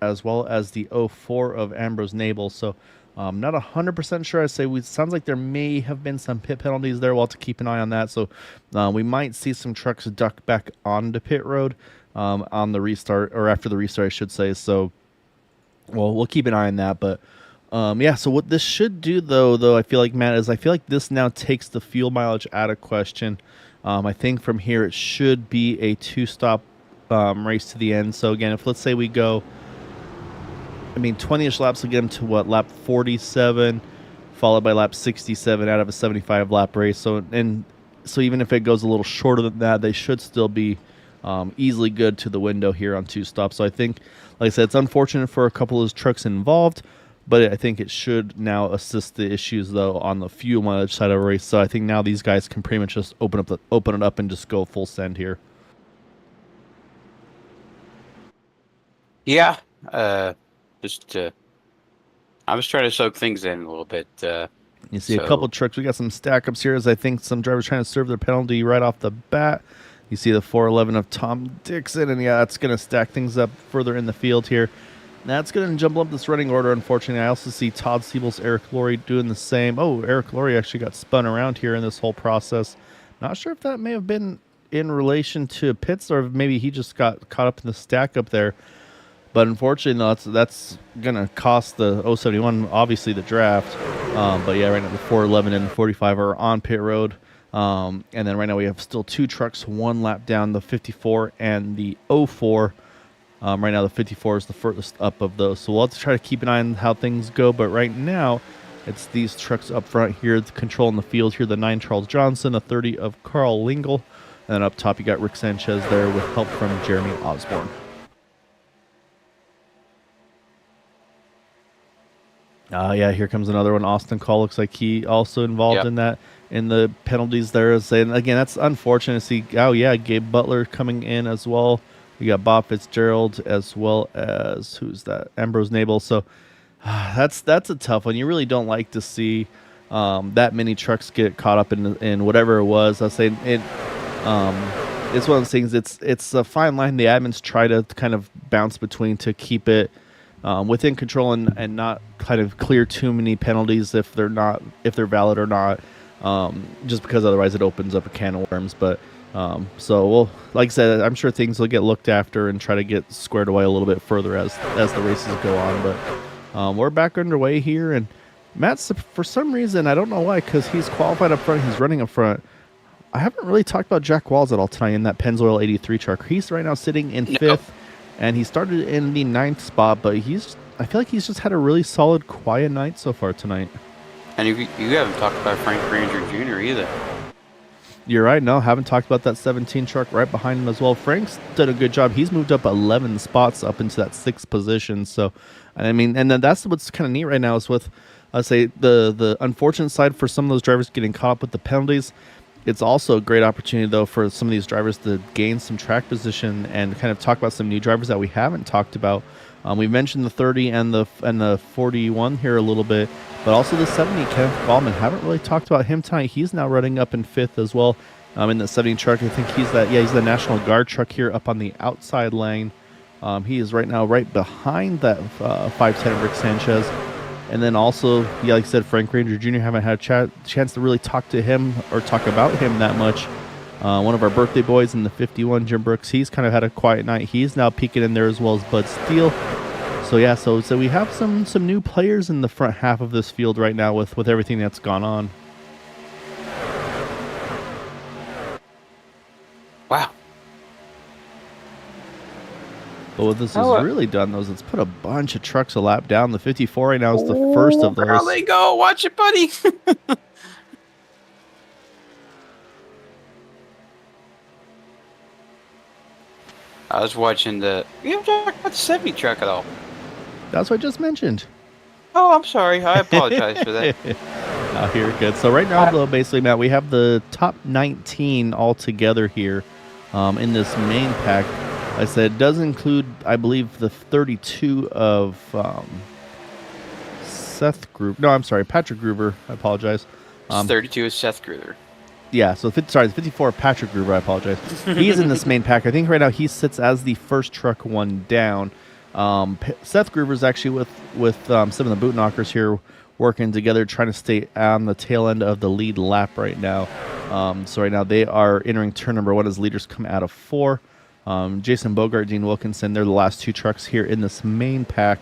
as well as the 04 of Ambrose Nabel. So not 100% sure. I say we sounds like there may have been some pit penalties there. We'll have to keep an eye on that. So we might see some trucks duck back onto pit road on the restart, or after the restart, I should say. So we'll keep an eye on that. But yeah, so what this should do, though, I feel like, Matt, is I feel like this now takes the fuel mileage out of question. I think from here it should be a two-stop race to the end. So again, if let's say we go, 20-ish laps will get them to what, lap 47, followed by lap 67 out of a 75-lap race. So even if it goes a little shorter than that, they should still be easily good to the window here on two stops. So I think, like I said, it's unfortunate for a couple of those trucks involved, but I think it should now assist the issues, though, on the fuel mileage side of a race. So I think now these guys can pretty much just open it up and just go full send here. Yeah, I was trying to soak things in a little bit. You see a couple trucks. We got some stack ups here, as I think some drivers trying to serve their penalty right off the bat. You see the 411 of Tom Dixon, and yeah, that's going to stack things up further in the field here. That's going to jumble up this running order, unfortunately. I also see Todd Siebel's Eric Laurie doing the same. Oh, Eric Laurie actually got spun around here in this whole process. Not sure if that may have been in relation to pits, or maybe he just got caught up in the stack up there. But unfortunately, no, that's going to cost the 071, obviously, the draft. But yeah, right now the 411 and the 45 are on pit road. And then right now we have still two trucks, one lap down, the 54 and the 04. Right now, the 54 is the furthest up of those. So we'll have to try to keep an eye on how things go. But right now, it's these trucks up front here, controlling the field here. The 9 Charles Johnson, a 30 of Carl Lingle. And then up top, you got Rick Sanchez there with help from Jeremy Osborne. Yeah, here comes another one. Austin Call looks like he also involved in that, in the penalties there. And again, that's unfortunate to see. Oh, yeah, Gabe Butler coming in as well. We got Bob Fitzgerald as well as, who's that? Ambrose Nabel. So that's a tough one. You really don't like to see that many trucks get caught up in whatever it was. I was saying it's one of those things. It's a fine line the admins try to kind of bounce between to keep it within control and not kind of clear too many penalties if they're valid or not. Just because otherwise it opens up a can of worms. But so we'll, like I said, I'm sure things will get looked after and try to get squared away a little bit further as the races go on. But we're back underway here, and Matt's, for some reason, I don't know why, because he's qualified up front, he's running up front. I haven't really talked about Jack Walls at all tonight in that Pennzoil 83 truck. He's right now sitting in 5th, and he started in the 9th spot, but I feel like he's just had a really solid, quiet night so far tonight. And you haven't talked about Frank Ranger Jr. either. You're right. No, haven't talked about that 17 truck right behind him as well. Frank's did a good job. He's moved up 11 spots up into that 6th position. So, and then that's what's kind of neat right now is with, I'd say, the unfortunate side for some of those drivers getting caught up with the penalties. It's also a great opportunity, though, for some of these drivers to gain some track position and kind of talk about some new drivers that we haven't talked about. We mentioned the 30 and the 41 here a little bit, but also the 70, Kenneth Gallman. Haven't really talked about him tonight. He's now running up in 5th as well. In the 70 truck, I think he's the National Guard truck here up on the outside lane. He is right now right behind that 510 Rick Sanchez. And then also, yeah, like I said, Frank Ranger Jr. haven't had a chance to really talk to him or talk about him that much. One of our birthday boys in the 51, Jim Brooks, he's kind of had a quiet night. He's now peeking in there as well as Bud Steele. So yeah, so we have some new players in the front half of this field right now with everything that's gone on. Wow. But what this has really done, though, is it's put a bunch of trucks a lap down. The 54 right now is the first of those. There they go. Watch it, buddy. I was watching you haven't talked about the 70 truck at all. That's what I just mentioned. Oh, I'm sorry. I apologize for that. Oh, here, good. So right now, though, basically, Matt, we have the top 19 all together here in this main pack. Like I said, it does include, I believe, the 32 of Seth Gruber. No, I'm sorry, Patrick Gruber. I apologize. 32 is Seth Gruber. Yeah, so the 54 Patrick Gruber. I apologize. He's in this main pack. I think right now he sits as the first truck one down. Seth Gruber's actually with some of the boot knockers here working together, trying to stay on the tail end of the lead lap right now. So right now they are entering turn number 1 as leaders come out of 4. Jason Bogart, Dean Wilkinson, they're the last 2 trucks here in this main pack.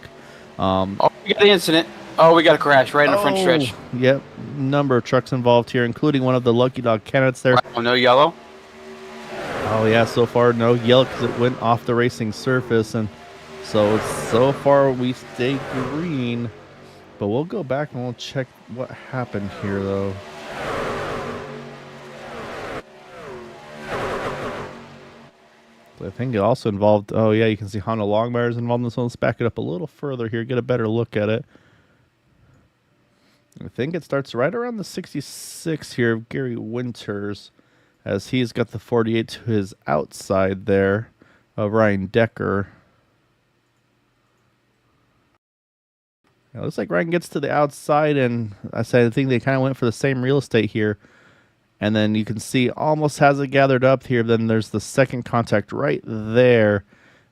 Oh, we got an incident. Oh, we got a crash right in the front stretch. Yep, number of trucks involved here, including one of the Lucky Dog candidates there. Oh, no yellow? Oh, yeah, so far no yellow because it went off the racing surface, and so far we stay green. But we'll go back and we'll check what happened here, though. I think it also involved, oh yeah, you can see Honda Longmire's involved in this one. Let's back it up a little further here, get a better look at it. I think it starts right around the 66 here of Gary Winters, as he's got the 48 to his outside there of Ryan Decker. It looks like Ryan gets to the outside, and I think they kind of went for the same real estate here. And then you can see almost has it gathered up here. Then there's the second contact right there.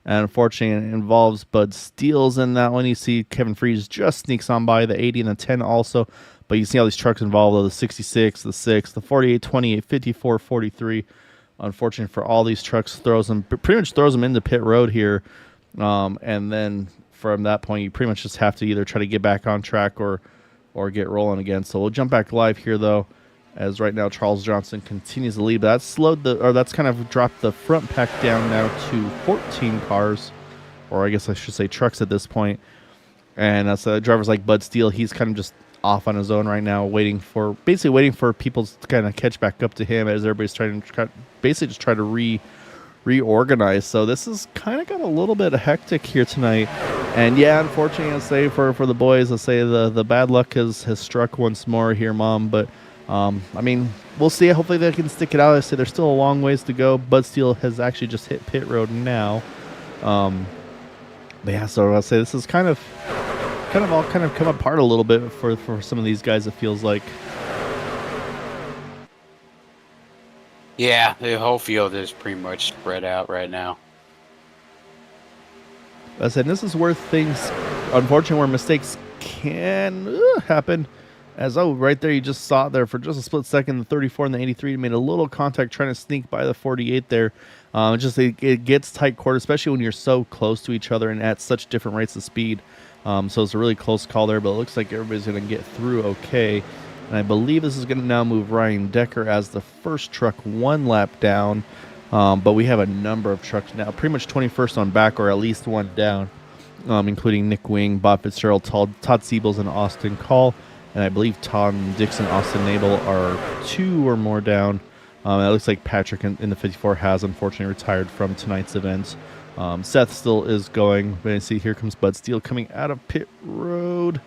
And unfortunately, it involves Bud Steele's in that one. You see Kevin Freeze just sneaks on by the 80 and the 10 also. But you see all these trucks involved, though, the 66, the 6, the 48, 28, 54, 43. Unfortunate for all these trucks, pretty much throws them into pit road here. And then from that point, you pretty much just have to either try to get back on track or get rolling again. So we'll jump back live here, though, as right now Charles Johnson continues to lead. But that's kind of dropped the front pack down now to 14 cars, or I guess I should say trucks at this point. And that's drivers like Bud Steele. He's kind of just off on his own right now, waiting for people to kind of catch back up to him as everybody's trying to try to reorganize. So this is kind of got a little bit hectic here tonight. And yeah, unfortunately, I'll say for the boys, I'll say the bad luck has struck once more here, Mom. But I mean, we'll see. Hopefully they can stick it out. I say there's still a long ways to go. Bud Steele has actually just hit pit road now. But yeah, so I'll say this is kind of all come apart a little bit for some of these guys, it feels like. Yeah, the whole field is pretty much spread out right now. I said this is where things, unfortunately, where mistakes can happen. As right there, you just saw it there for just a split second. The 34 and the 83 made a little contact trying to sneak by the 48 there. It gets tight quarter, especially when you're so close to each other and at such different rates of speed. So it's a really close call there, but it looks like everybody's going to get through okay. And I believe this is going to now move Ryan Decker as the first truck 1 lap down. But we have a number of trucks now, pretty much 21st on back, or at least 1 down, including Nick Wing, Bob Fitzgerald, Todd Siebels, and Austin Call. And I believe Tom Dixon, Austin Nabel are 2 or more down. It looks like Patrick in the 54 has unfortunately retired from tonight's event. Seth still is going. But I see here comes Bud Steele coming out of pit road.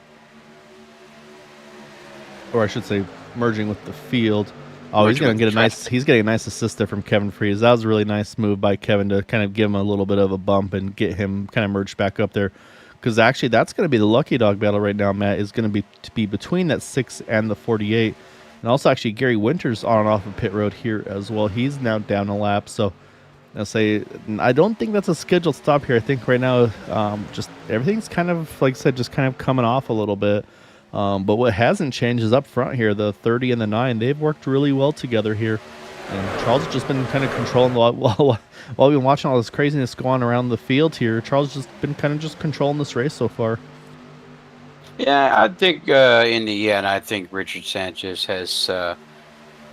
Or I should say merging with the field. Oh, he's getting a nice assist there from Kevin Freeze. That was a really nice move by Kevin to kind of give him a little bit of a bump and get him kind of merged back up there. Because actually, that's going to be the Lucky Dog battle right now, Matt, is going to be between that 6 and the 48. And also, actually, Gary Winters on and off of pit road here as well. He's now down a lap. So I'll say, I don't think that's a scheduled stop here. I think right now, just everything's kind of, like I said, just kind of coming off a little bit. But what hasn't changed is up front here, the 30 and the 9. They've worked really well together here. And Charles has just been kind of controlling while we've been watching all this craziness go on around the field here. Charles has just been kind of just controlling this race so far. Yeah, I think in the end, I think Richard Sanchez has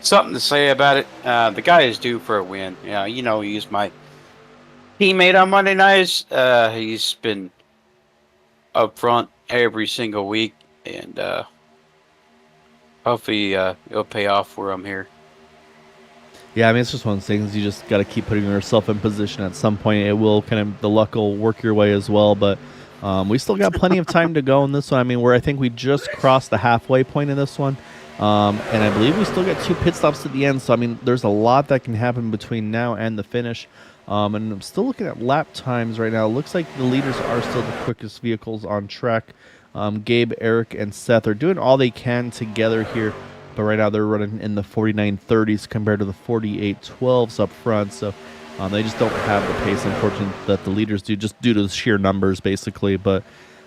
something to say about it. The guy is due for a win. He's my teammate on Monday nights. He's been up front every single week, and hopefully it'll pay off for him here. Yeah, I mean, it's just one of those things. You just got to keep putting yourself in position. At some point, it will the luck will work your way as well. But we still got plenty of time to go in this one. I mean, I think we just crossed the halfway point in this one. And I believe we still got 2 pit stops at the end. So, I mean, there's a lot that can happen between now and the finish. And I'm still looking at lap times right now. It looks like the leaders are still the quickest vehicles on track. Gabe, Eric, and Seth are doing all they can together here. But right now they're running in the 49.30s compared to the 48.12s up front. So they just don't have the pace, unfortunately, that the leaders do, just due to the sheer numbers, basically. But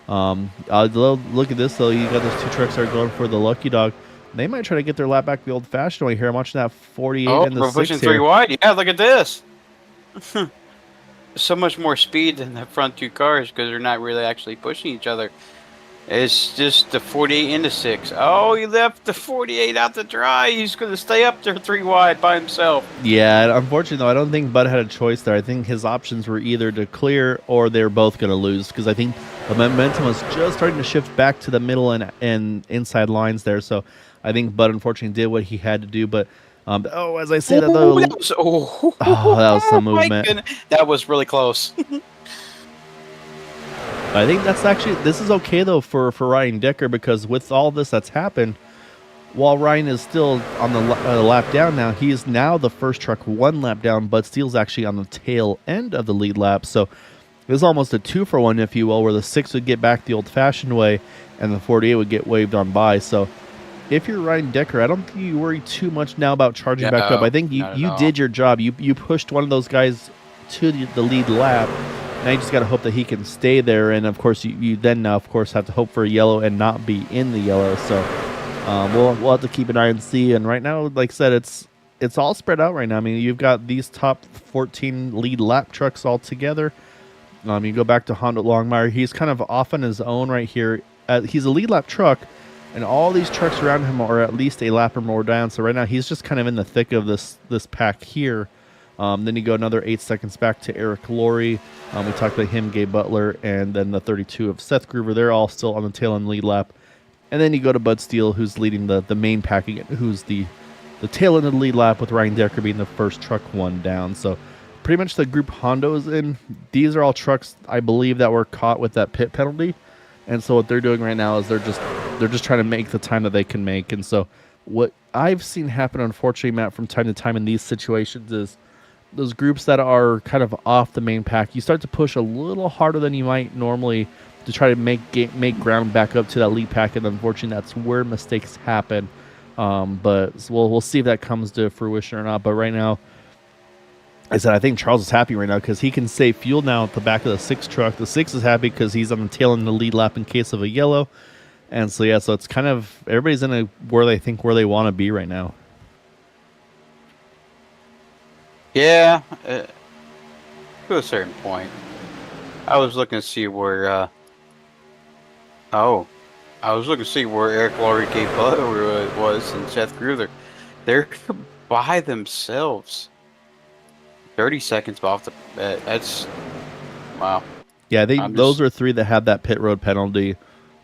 look at this, though. You got those 2 trucks that are going for the Lucky Dog. They might try to get their lap back the old-fashioned way here. I'm watching that 48 and the 6 we're pushing here. 3 wide. Yeah, look at this. So much more speed than the front 2 cars because they're not really actually pushing each other. It's just the 48 and the 6. Oh, he left the 48 out to dry. He's going to stay up there 3 wide by himself. Yeah, unfortunately, though, I don't think Bud had a choice there. I think his options were either to clear or they were both going to lose because I think the momentum was just starting to shift back to the middle and inside lines there. So I think Bud, unfortunately, did what he had to do. But, as I say that, though, that was some movement. That was really close. I think this is okay, though, for Ryan Decker, because with all this that's happened, while Ryan is still on the lap down now, he is now the first truck 1 lap down, but Steele's actually on the tail end of the lead lap. So it's almost a 2-for-1, if you will, where the 6 would get back the old-fashioned way and the 48 would get waved on by. So if you're Ryan Decker, I don't think you worry too much now about charging back up. I think you did your job. You pushed one of those guys to the lead lap. Now you just got to hope that he can stay there, and of course you then now of course have to hope for a yellow and not be in the yellow. So we'll have to keep an eye and see. And right now, like I said, it's all spread out right now. I mean, you've got these top 14 lead lap trucks all together. You go back to Honda Longmire. He's kind of off on his own right here. He's a lead lap truck, and all these trucks around him are at least a lap or more down. So right now he's just kind of in the thick of this pack here. Then you go another 8 seconds back to Eric Laurie. We talked about him, Gabe Butler, and then the 32 of Seth Groover. They're all still on the tail end lead lap. And then you go to Bud Steele, who's leading the main pack again, who's the tail end of the lead lap, with Ryan Decker being the first truck 1 down. So pretty much the group Honda is in. These are all trucks, I believe, that were caught with that pit penalty. And so what they're doing right now is they're just trying to make the time that they can make. And so what I've seen happen, unfortunately, Matt, from time to time in these situations is those groups that are kind of off the main pack, you start to push a little harder than you might normally to try to make ground back up to that lead pack, and unfortunately that's where mistakes happen. But we'll see if that comes to fruition or not. But right now, I said I think Charles is happy right now because he can save fuel now at the back of the 6 truck. The 6 is happy because he's on the tail end of the lead lap in case of a yellow. And so yeah, so it's kind of everybody's in where they want to be right now. Yeah, to a certain point. I was looking to see where. I was looking to see where Eric Laurie, Gabe Butler was, and Seth Groover. They're by themselves. 30 seconds off the. That's wow. Yeah, I think those are 3 that had that pit road penalty.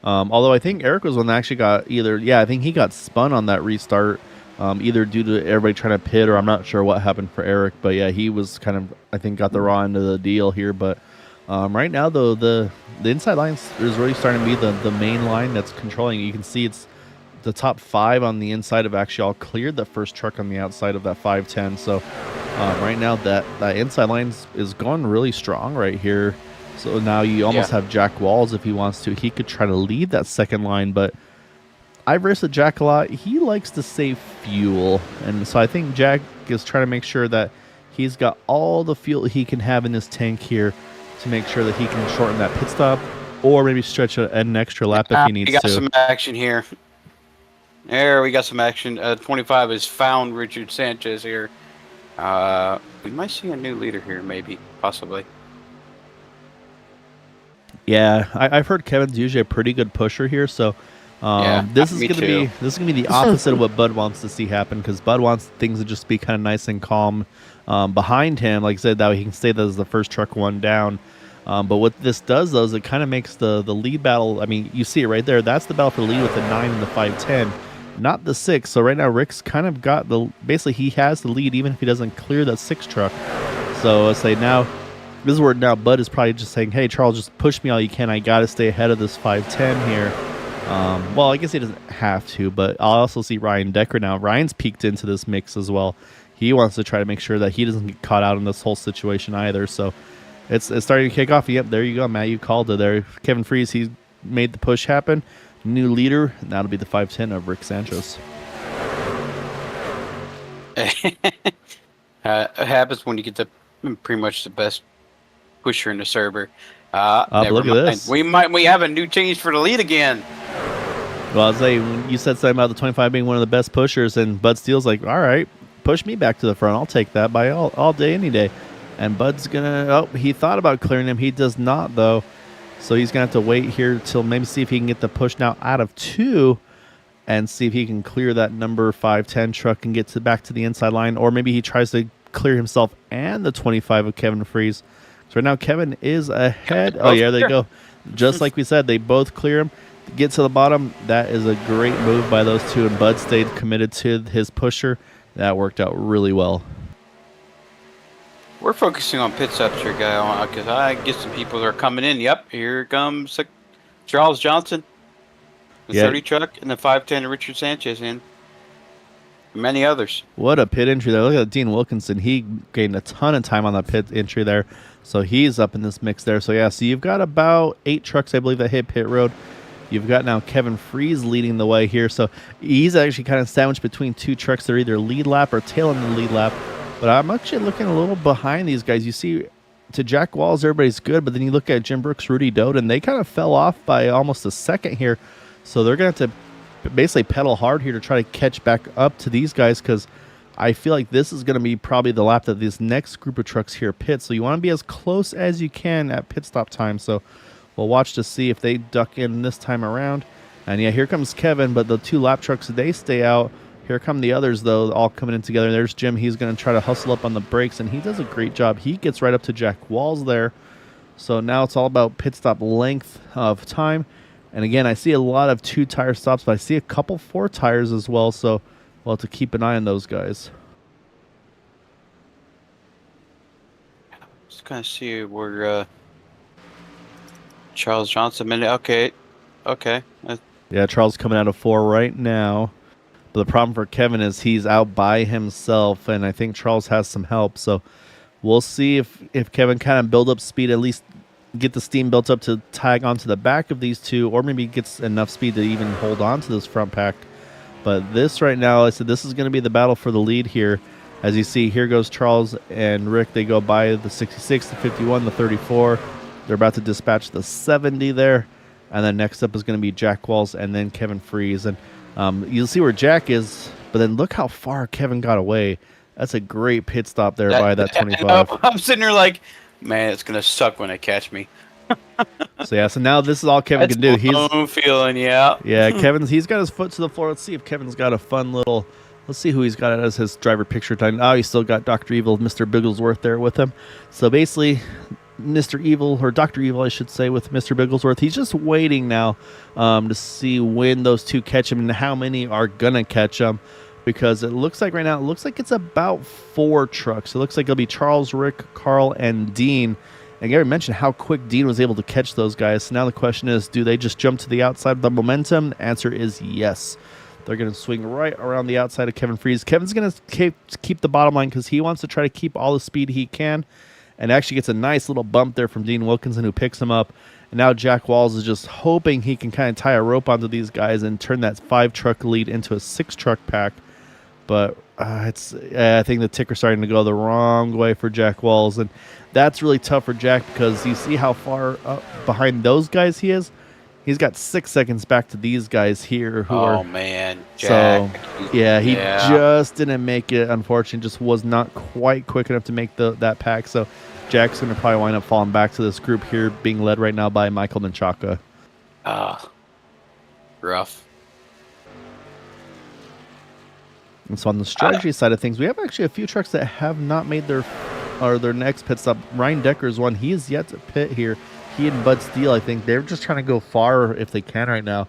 Although I think Eric was one that actually got I think he got spun on that restart. Either due to everybody trying to pit, or I'm not sure what happened for Eric, but yeah, he was kind of, I think, got the raw end of the deal here. But right now, though, the inside line is really starting to be the main line that's controlling. You can see it's the top 5 on the inside have actually all cleared the first truck on the outside of that 510. So right now, that inside line is going really strong right here. So now you almost have Jack Walls if he wants to. He could try to lead that second line, but I've raced with Jack a lot. He likes to save fuel, and so I think Jack is trying to make sure that he's got all the fuel he can have in his tank here to make sure that he can shorten that pit stop or maybe stretch an extra lap if he needs to. We got some action here. There, we got some action. 25 has found Richard Sanchez here. We might see a new leader here, maybe, possibly. Yeah, I've heard Kevin's usually a pretty good pusher here, so this is gonna be the opposite of what Bud wants to see happen, because Bud wants things to just be kind of nice and calm behind him. Like I said, that way he can stay as the first truck 1 down. But what this does, though, is it kind of makes the lead battle. I mean, you see it right there. That's the battle for the lead with the 9 and the 510. not the 6. So right now Rick's kind of got basically he has the lead even if he doesn't clear the 6 truck. So let's say now, this is where now Bud is probably just saying, hey, Charles, just push me all you can. I got to stay ahead of this 510 here. Well, I guess he doesn't have to, but I'll also see Ryan Decker now. Ryan's peeked into this mix as well. He wants to try to make sure that he doesn't get caught out in this whole situation either. So it's starting to kick off. Yep, there you go, Matt. You called it there. Kevin Freeze, he made the push happen. New leader, and that'll be the 510 of Rick Sanchez. It happens when you get pretty much the best pusher in the server. Never look at mind. this. We have a new change for the lead again. Well, I'll say when you said something about the 25 being one of the best pushers, and Bud Steele's like, all right, push me back to the front. I'll take that by all day, any day. And Bud's gonna. Oh, he thought about clearing him. He does not though. So he's going to have to wait here till maybe see if he can get the push now out of 2 and see if he can clear that number 510 truck and get back to the inside line. Or maybe he tries to clear himself and the 25 of Kevin Freeze. So right now Kevin is ahead. Oh, yeah, there they go. Just like we said, they both clear him. Get to the bottom. That is a great move by those two. And Bud stayed committed to his pusher. That worked out really well. We're focusing on pit stops here, guy, because I get some people that are coming in. Yep, here comes Charles Johnson, the 30 truck, and the 510 Richard Sanchez in. Many others. What a pit entry there. Look at Dean Wilkinson. He gained a ton of time on that pit entry there. So he's up in this mix there. So, yeah, so you've got about 8 trucks, I believe, that hit pit road. You've got now Kevin Freeze leading the way here. So he's actually kind of sandwiched between 2 trucks. They're either lead lap or tail in the lead lap. But I'm actually looking a little behind these guys. You see, to Jack Walls, everybody's good. But then you look at Jim Brooks, Rudy Doden. They kind of fell off by almost a second here. So they're going to have to basically pedal hard here to try to catch back up to these guys, because I feel like this is going to be probably the lap that this next group of trucks here pit. So you want to be as close as you can at pit stop time. So we'll watch to see if they duck in this time around. And, yeah, here comes Kevin. But the 2 lap trucks, they stay out. Here come the others, though, all coming in together. There's Jim. He's going to try to hustle up on the brakes, and he does a great job. He gets right up to Jack Walls there. So now it's all about pit stop length of time. And, again, I see a lot of 2-tire stops, but I see a couple 4 tires as well. So we'll have to keep an eye on those guys. Just kind of see where Charles Johnson. Okay. Yeah, Charles coming out of 4 right now. But the problem for Kevin is he's out by himself, and I think Charles has some help. So we'll see if Kevin kind of build up speed, at least get the steam built up to tag onto the back of these 2, or maybe gets enough speed to even hold on to this front pack. But this right now, I said this is going to be the battle for the lead here. As you see, here goes Charles and Rick. They go by the 66, the 51, the 34. They're about to dispatch the 70 there. And then next up is going to be Jack Walls and then Kevin Freeze. And you'll see where Jack is, but then look how far Kevin got away. That's a great pit stop there by that 25. I'm sitting there like, man, it's going to suck when they catch me. So, yeah, so now this is all Kevin can do. He's feeling, yeah. Yeah, he's got his foot to the floor. Let's see if Kevin's got a fun little, let's see who he's got as his driver picture time. Oh, he's still got Dr. Evil, Mr. Bigglesworth there with him. So basically, Mr. Evil, or Dr. Evil, I should say, with Mr. Bigglesworth. He's just waiting now to see when those 2 catch him and how many are going to catch him, because it looks like right now, it looks like it's about 4 trucks. It looks like it'll be Charles, Rick, Carl, and Dean. And Gary mentioned how quick Dean was able to catch those guys. So now the question is, do they just jump to the outside of the momentum? The answer is yes. They're going to swing right around the outside of Kevin Freeze. Kevin's going to keep the bottom line because he wants to try to keep all the speed he can. And actually gets a nice little bump there from Dean Wilkinson, who picks him up. And now Jack Walls is just hoping he can kind of tie a rope onto these guys and turn that 5-truck lead into a 6-truck pack. But I think the ticker's starting to go the wrong way for Jack Walls. And that's really tough for Jack, because you see how far up behind those guys he is. He's got 6 seconds back to these guys here who are... Oh, man, Jack. So, yeah, he just didn't make it, unfortunately. Just was not quite quick enough to make that pack. So Jack's going to probably wind up falling back to this group here, being led right now by Michael Menchaca. Rough. And so on the strategy side of things, we have actually a few trucks that have not made their next pit stop. Ryan Decker is one. He is yet to pit here. He and Bud Steele, I think, they're just trying to go far if they can right now.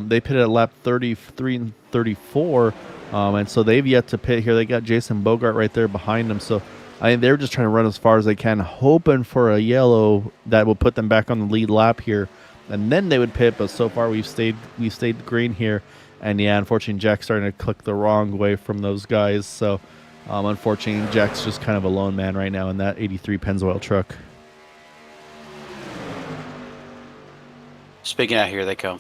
They pitted at lap 33 and 34, and so they've yet to pit here. They got Jason Bogart right there behind them. So I think they're just trying to run as far as they can, hoping for a yellow that will put them back on the lead lap here, and then they would pit. But so far we've stayed green here, and yeah, unfortunately Jack's starting to click the wrong way from those guys. So unfortunately Jack's just kind of a lone man right now in that 83 Pennzoil truck. Speaking out, here they come.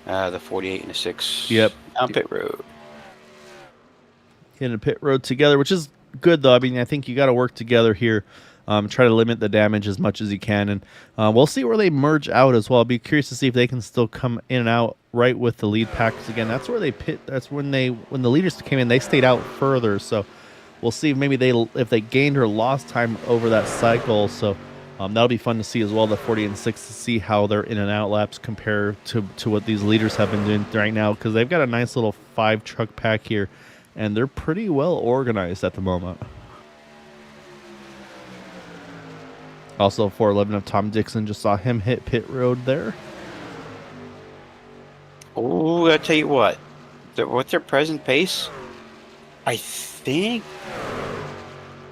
The 48 and the 6. Yep. On pit road. In a pit road together, which is good though. I mean, I think you got to work together here, try to limit the damage as much as you can, and we'll see where they merge out as well. I'll be curious to see if they can still come in and out right with the lead packers again. That's where they pit. That's when the leaders came in, they stayed out further. So we'll see if maybe if they gained or lost time over that cycle. So that'll be fun to see as well, the 40 and 6, to see how their in and out laps compare to what these leaders have been doing right now, because they've got a nice little 5 truck pack here, and they're pretty well organized at the moment. Also, 411 of Tom Dixon, just saw him hit pit road there. Oh, I'll tell you what. What's their present pace? I think.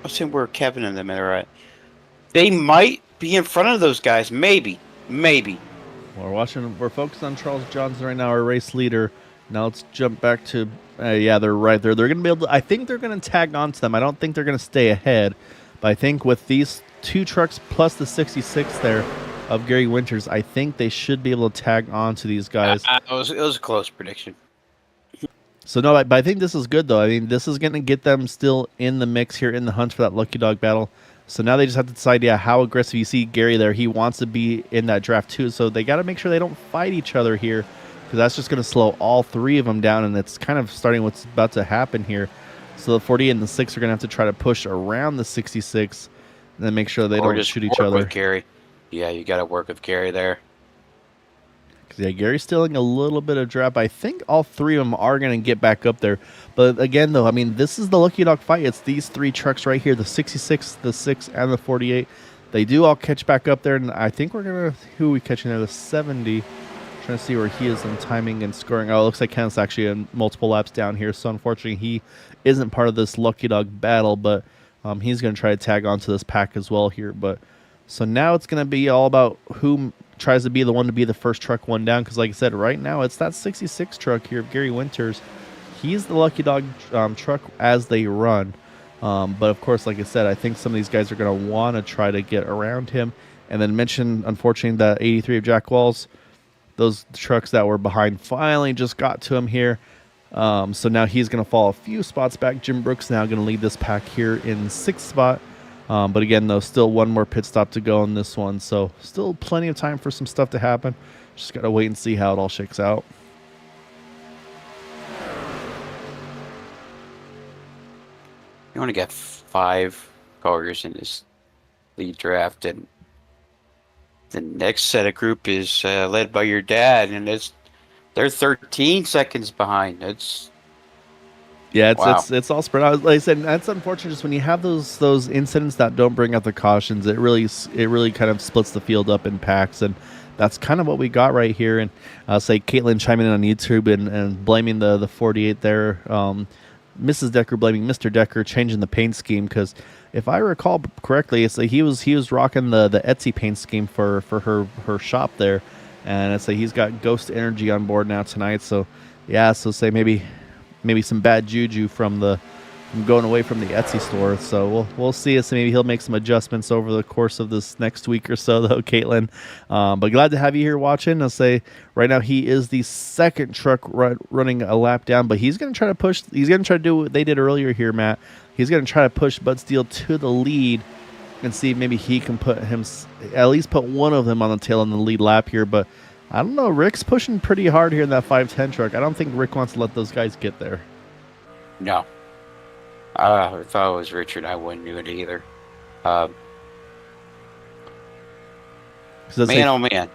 Let's see where Kevin and them are at. They might be in front of those guys. Maybe. We're focused on Charles Johnson right now, our race leader. Now let's jump back to, yeah, they're right there. They're going to be able to, I think they're going to tag on to them. I don't think they're going to stay ahead, but I think with these 2 trucks plus the 66 there of Gary Winters, I think they should be able to tag on to these guys. It was a close prediction. So no, but I think this is good though. I mean, this is going to get them still in the mix here in the hunt for that lucky dog battle. So now they just have to decide, yeah, how aggressive. You see Gary there. He wants to be in that draft too. So they got to make sure they don't fight each other here, because that's just going to slow all 3 of them down, and it's kind of starting what's about to happen here. So the 40 and the 6 are going to have to try to push around the 66 and then make sure they don't shoot each other. With Gary. Yeah, you got to work with Gary there. Yeah, Gary's stealing a little bit of draft. I think all 3 of them are going to get back up there. But again, though, I mean, this is the lucky dog fight. It's these 3 trucks right here, the 66, the 6, and the 48. They do all catch back up there, and I think we're going to, who are we catching there? The 70. Trying to see where he is in timing and scoring. Oh, it looks like Kenneth's actually in multiple laps down here, so unfortunately he isn't part of this lucky dog battle, but he's going to try to tag onto this pack as well here. But so now it's going to be all about who tries to be the one to be the first truck one down, because like I said, right now it's that 66 truck here of Gary Winters. He's the lucky dog truck as they run, but of course, like I said, I think some of these guys are going to want to try to get around him. And then mention, unfortunately, that 83 of Jack Walls, those trucks that were behind finally just got to him here. So now he's going to fall a few spots back. Jim Brooks now going to lead this pack here in 6th spot. But again, though, still one more pit stop to go in this one. So still plenty of time for some stuff to happen. Just got to wait and see how it all shakes out. You only got 5 cars in this lead draft, and the next set of group is led by your dad, and they're 13 seconds behind. It's all spread out. Like I said, that's unfortunate. Just when you have those incidents that don't bring out the cautions, it really kind of splits the field up in packs, and that's kind of what we got right here. And say Caitlin chiming in on YouTube and blaming the 48 there. Mrs. Decker blaming Mr. Decker changing the paint scheme, because if I recall correctly, it's like he was rocking the Etsy paint scheme for her shop there, and it's like he's got Ghost Energy on board now tonight. So yeah, so say maybe some bad juju from going away from the Etsy store. So we'll see. So maybe he'll make some adjustments over the course of this next week or so, though, Caitlin. But glad to have you here watching. I'll say right now he is the 2nd truck running a lap down, but he's going to try to push. He's going to try to do what they did earlier here, Matt. He's going to try to push Bud Steele to the lead and see if maybe he can at least put one of them on the tail in the lead lap here. But I don't know. Rick's pushing pretty hard here in that 510 truck. I don't think Rick wants to let those guys get there. No. If I was Richard, I wouldn't do it either. Man.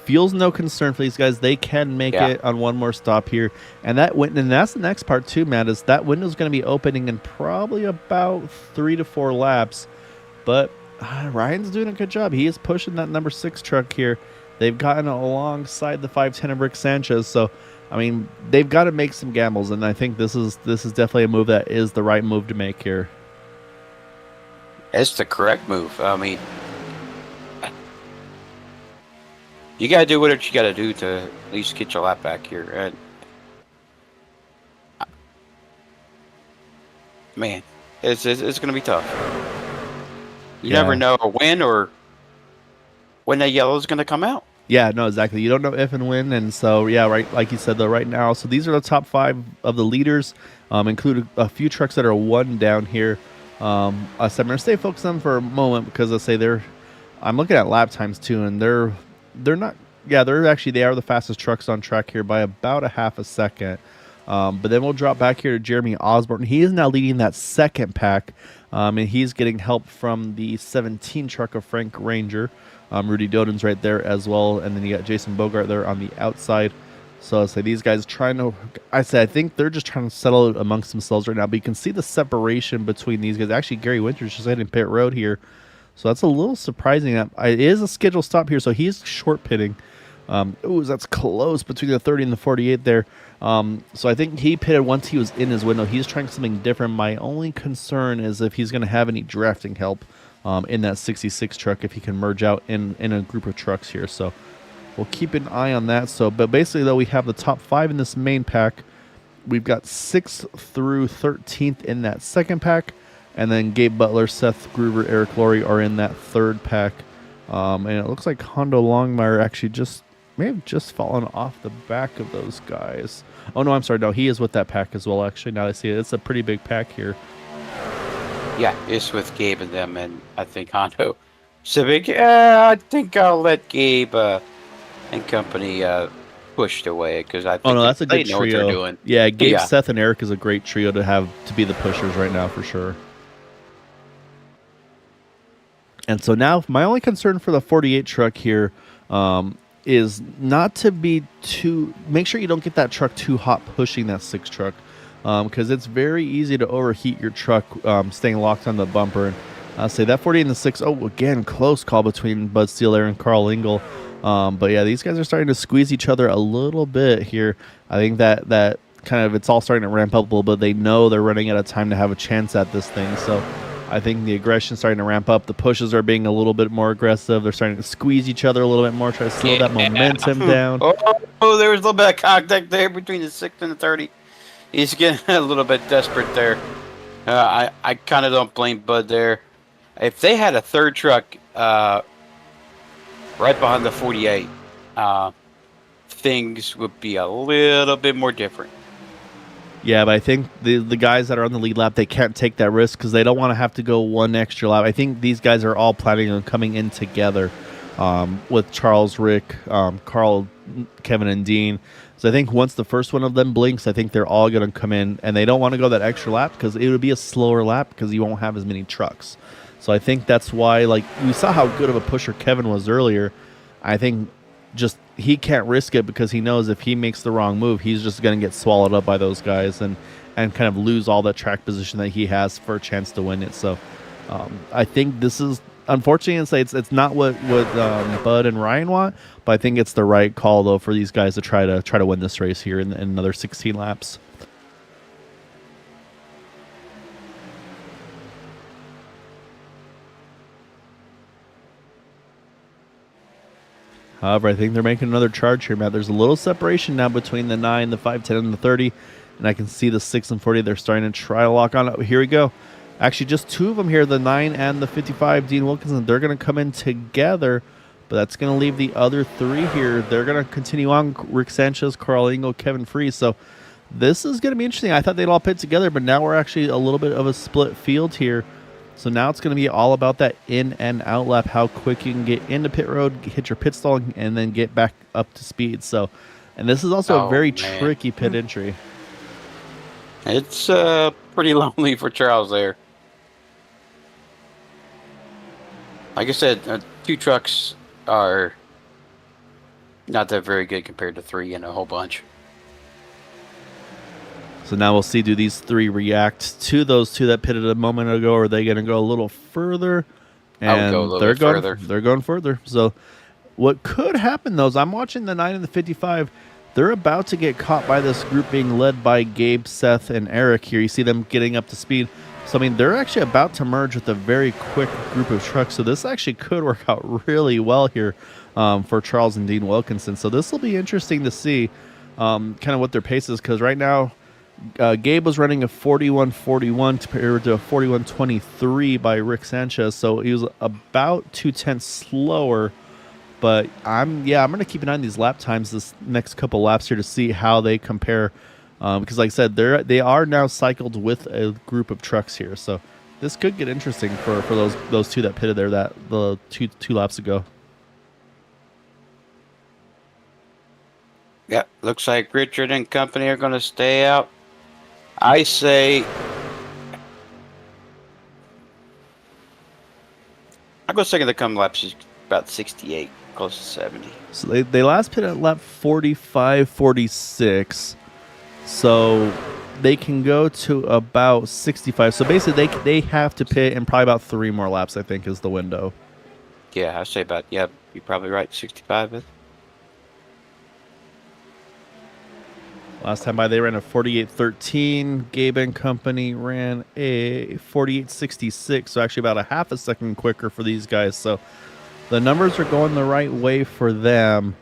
Feels no concern for these guys. They can make it on one more stop here. And that's the next part too, Matt, is that window's going to be opening in probably about 3 to 4 laps. But Ryan's doing a good job. He is pushing that number 6 truck here. they've gotten alongside the 510 of Rick Sanchez. So, I mean, they've got to make some gambles, and I think this is definitely a move that is the right move to make here. It's the correct move. I mean, you got to do whatever you got to do to at least get your lap back here. And man, it's going to be tough. You never know when that yellow is going to come out. Yeah, no, exactly. You don't know if and when, and so yeah, right. Like you said, though, right now. So these are the top 5 of the leaders, include a few trucks that are 1 down here. So I'm gonna stay focused on them for a moment because I say I'm looking at lap times too, and they're not. Yeah, they are the fastest trucks on track here by about a half a second. But then we'll drop back here to Jeremy Osborne. He is now leading that second pack, and he's getting help from the 17 truck of Frank Ranger. Rudy Doden's right there as well, and then you got Jason Bogart there on the outside. So I say these guys I think they're just trying to settle it amongst themselves right now. But you can see the separation between these guys. Actually, Gary Winters just hitting pit road here, so that's a little surprising. It is a scheduled stop here, so he's short pitting. That's close between the 30 and the 48 there. So I think he pitted once he was in his window. He's trying something different. My only concern is if he's going to have any drafting help in that 66 truck, if he can merge out in a group of trucks here. So we'll keep an eye on that. But basically, though, we have the top 5 in this main pack. We've got 6th through 13th in that second pack. And then Gabe Butler, Seth Groover, Eric Laurie are in that third pack. And it looks like Hondo Longmire actually may have just fallen off the back of those guys. Oh, no, I'm sorry. No, he is with that pack as well, actually. Now I see it. It's a pretty big pack here. Yeah, it's with Gabe and them, and I think Hondo Civic. I think I'll let Gabe and company pushed away because I think that's a good know what they're trio. doing. Yeah, Gabe, Seth, and Eric is a great trio to be the pushers right now for sure. And so now my only concern for the 48 truck here is not to be make sure you don't get that truck too hot pushing that 6 truck, because it's very easy to overheat your truck staying locked on the bumper. And I'll say that 48 and the 6, again, close call between Bud Steelair and Carl Engel. But yeah, these guys are starting to squeeze each other a little bit here. I think that kind of it's all starting to ramp up a little bit. They know they're running out of time to have a chance at this thing. So I think the aggression's starting to ramp up. The pushes are being a little bit more aggressive. They're starting to squeeze each other a little bit more, try to slow that momentum down. Oh, there was a little bit of contact there between the 6th and the 30. He's getting a little bit desperate there. I kind of don't blame Bud there. If they had a third truck right behind the 48, things would be a little bit more different. Yeah, but I think the guys that are on the lead lap, they can't take that risk because they don't want to have to go one extra lap. I think these guys are all planning on coming in together with Charles, Rick, Carl, Kevin, and Dean. So I think once the first one of them blinks, I think they're all going to come in, and they don't want to go that extra lap because it would be a slower lap because you won't have as many trucks. So I think that's why, like, we saw how good of a pusher Kevin was earlier. I think just he can't risk it because he knows if he makes the wrong move, he's just going to get swallowed up by those guys and kind of lose all that track position that he has for a chance to win it. So I think this is, unfortunately, it's not what Bud and Ryan want, but I think it's the right call though for these guys to try to win this race here in another 16 laps. However, I think they're making another charge here, Matt. There's a little separation now between the 9, the 5, 10, and the 30. And I can see the 6 and 40. They're starting to try to lock on. Here we go. Actually, just 2 of them here, the 9 and the 55, Dean Wilkinson. They're going to come in together, but that's going to leave the other 3 here. They're going to continue on. Rick Sanchez, Carl Engel, Kevin Freese. So this is going to be interesting. I thought they'd all pit together, but now we're actually a little bit of a split field here. So now it's going to be all about that in and out lap, how quick you can get into pit road, hit your pit stall, and then get back up to speed. So, and this is also a very tricky pit entry. It's pretty lonely for Charles there. Like I said, 2 trucks are not that very good compared to 3 and a whole bunch. So now we'll see, do these 3 react to those 2 that pitted a moment ago, or are they going to go a little further? And I would go a little bit further. They're going further. So What could happen, though, is I'm watching the 9 and the 55. They're about to get caught by this group being led by Gabe, Seth, and Eric here. You see them getting up to speed. So, I mean, they're actually about to merge with a very quick group of trucks. So this actually could work out really well here for Charles and Dean Wilkinson. So this will be interesting to see kind of what their pace is, because right now Gabe was running a 41.41 compared to a 41.23 by Rick Sanchez. So he was about 2/10 slower. But I'm going to keep an eye on these lap times this next couple laps here to see how they compare. Because like I said, they are now cycled with a group of trucks here. So this could get interesting for those two that pitted there the two laps ago. Yeah, looks like Richard and company are going to stay out. I say I'll go second to come laps is about 68, close to 70. So they last pitted at lap 45, 46. So they can go to about 65. So basically they have to pit in probably about 3 more laps, I think, is the window. Yeah, I say about, yeah, you're probably right, 65. Last time by, they ran a 48.13. Gabe and company ran a 48.66, so actually about a half a second quicker for these guys. So the numbers are going the right way for them.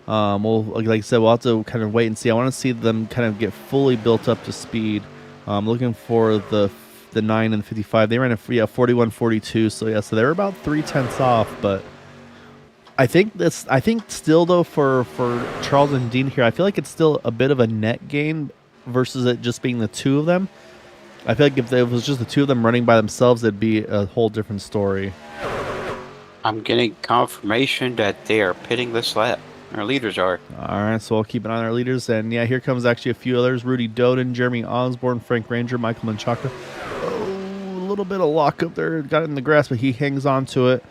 Like I said, we'll have to kind of wait and see. I want to see them kind of get fully built up to speed. Looking for the 9 and the 55. They ran a 41.42, so they're about 3/10 off, but I think still though for Charles and Dean here, I feel like it's still a bit of a net gain versus it just being the two of them. I feel like if it was just the two of them running by themselves, it'd be a whole different story. I'm getting confirmation that they are pitting this lap. Our leaders are. All right, so we'll keep an eye on our leaders. And yeah, here comes actually a few others. Rudy Doden, Jeremy Osborne, Frank Ranger, Michael Menchaca. Oh, a little bit of lock up there. Got it in the grass, but he hangs on to it.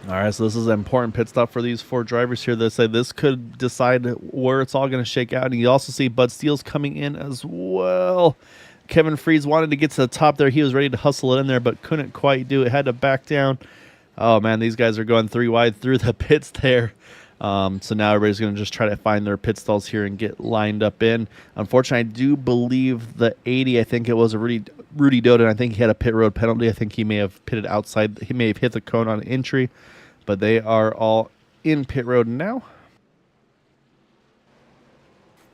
All right, so this is an important pit stop for these 4 drivers here. They say this could decide where it's all going to shake out. And you also see Bud Steele's coming in as well. Kevin Freeze wanted to get to the top there. He was ready to hustle it in there, but couldn't quite do it. Had to back down. Oh, man, these guys are going 3 wide through the pits there. So now everybody's going to just try to find their pit stalls here and get lined up in. Unfortunately, I do believe the 80, I think it was a Rudy Doden. I think he had a pit road penalty. I think he may have pitted outside. He may have hit the cone on entry. But they are all in pit road now.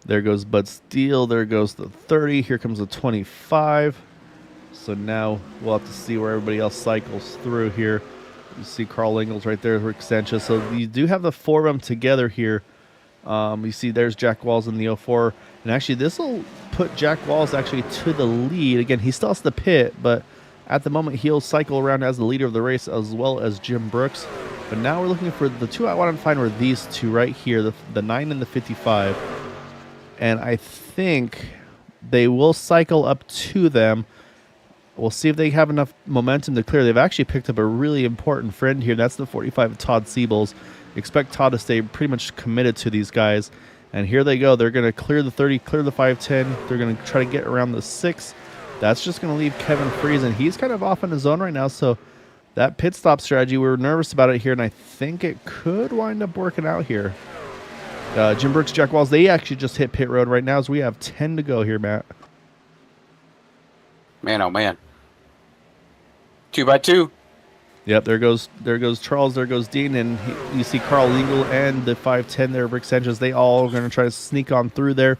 There goes Bud Steele. There goes the 30. Here comes the 25. So now we'll have to see where everybody else cycles through here. You see Carl Ingles right there, Rick Sanchez. So you do have the 4 of them together here. You see there's Jack Walls in the 04. And actually this will put Jack Walls actually to the lead. Again, he still has the pit, but at the moment he'll cycle around as the leader of the race as well as Jim Brooks. But now we're looking for the 2 I want to find were these 2 right here, the 9 and the 55. And I think they will cycle up to them. We'll see if they have enough momentum to clear. They've actually picked up a really important friend here. That's the 45 Todd Siebels. Expect Todd to stay pretty much committed to these guys. And here they go. They're going to clear the 30, clear the 510. They're going to try to get around the 6. That's just going to leave Kevin Freeze, and he's kind of off in his zone right now. So that pit stop strategy, we were nervous about it here, and I think it could wind up working out here. Jim Brooks, Jack Walls, they actually just hit pit road right now, as we have 10 to go here, Matt. Man, oh man. 2 by 2. Yep, there goes Charles, there goes Dean, and you see Carl Eagle and the 510 there, Rick Sanchez. They all are going to try to sneak on through there.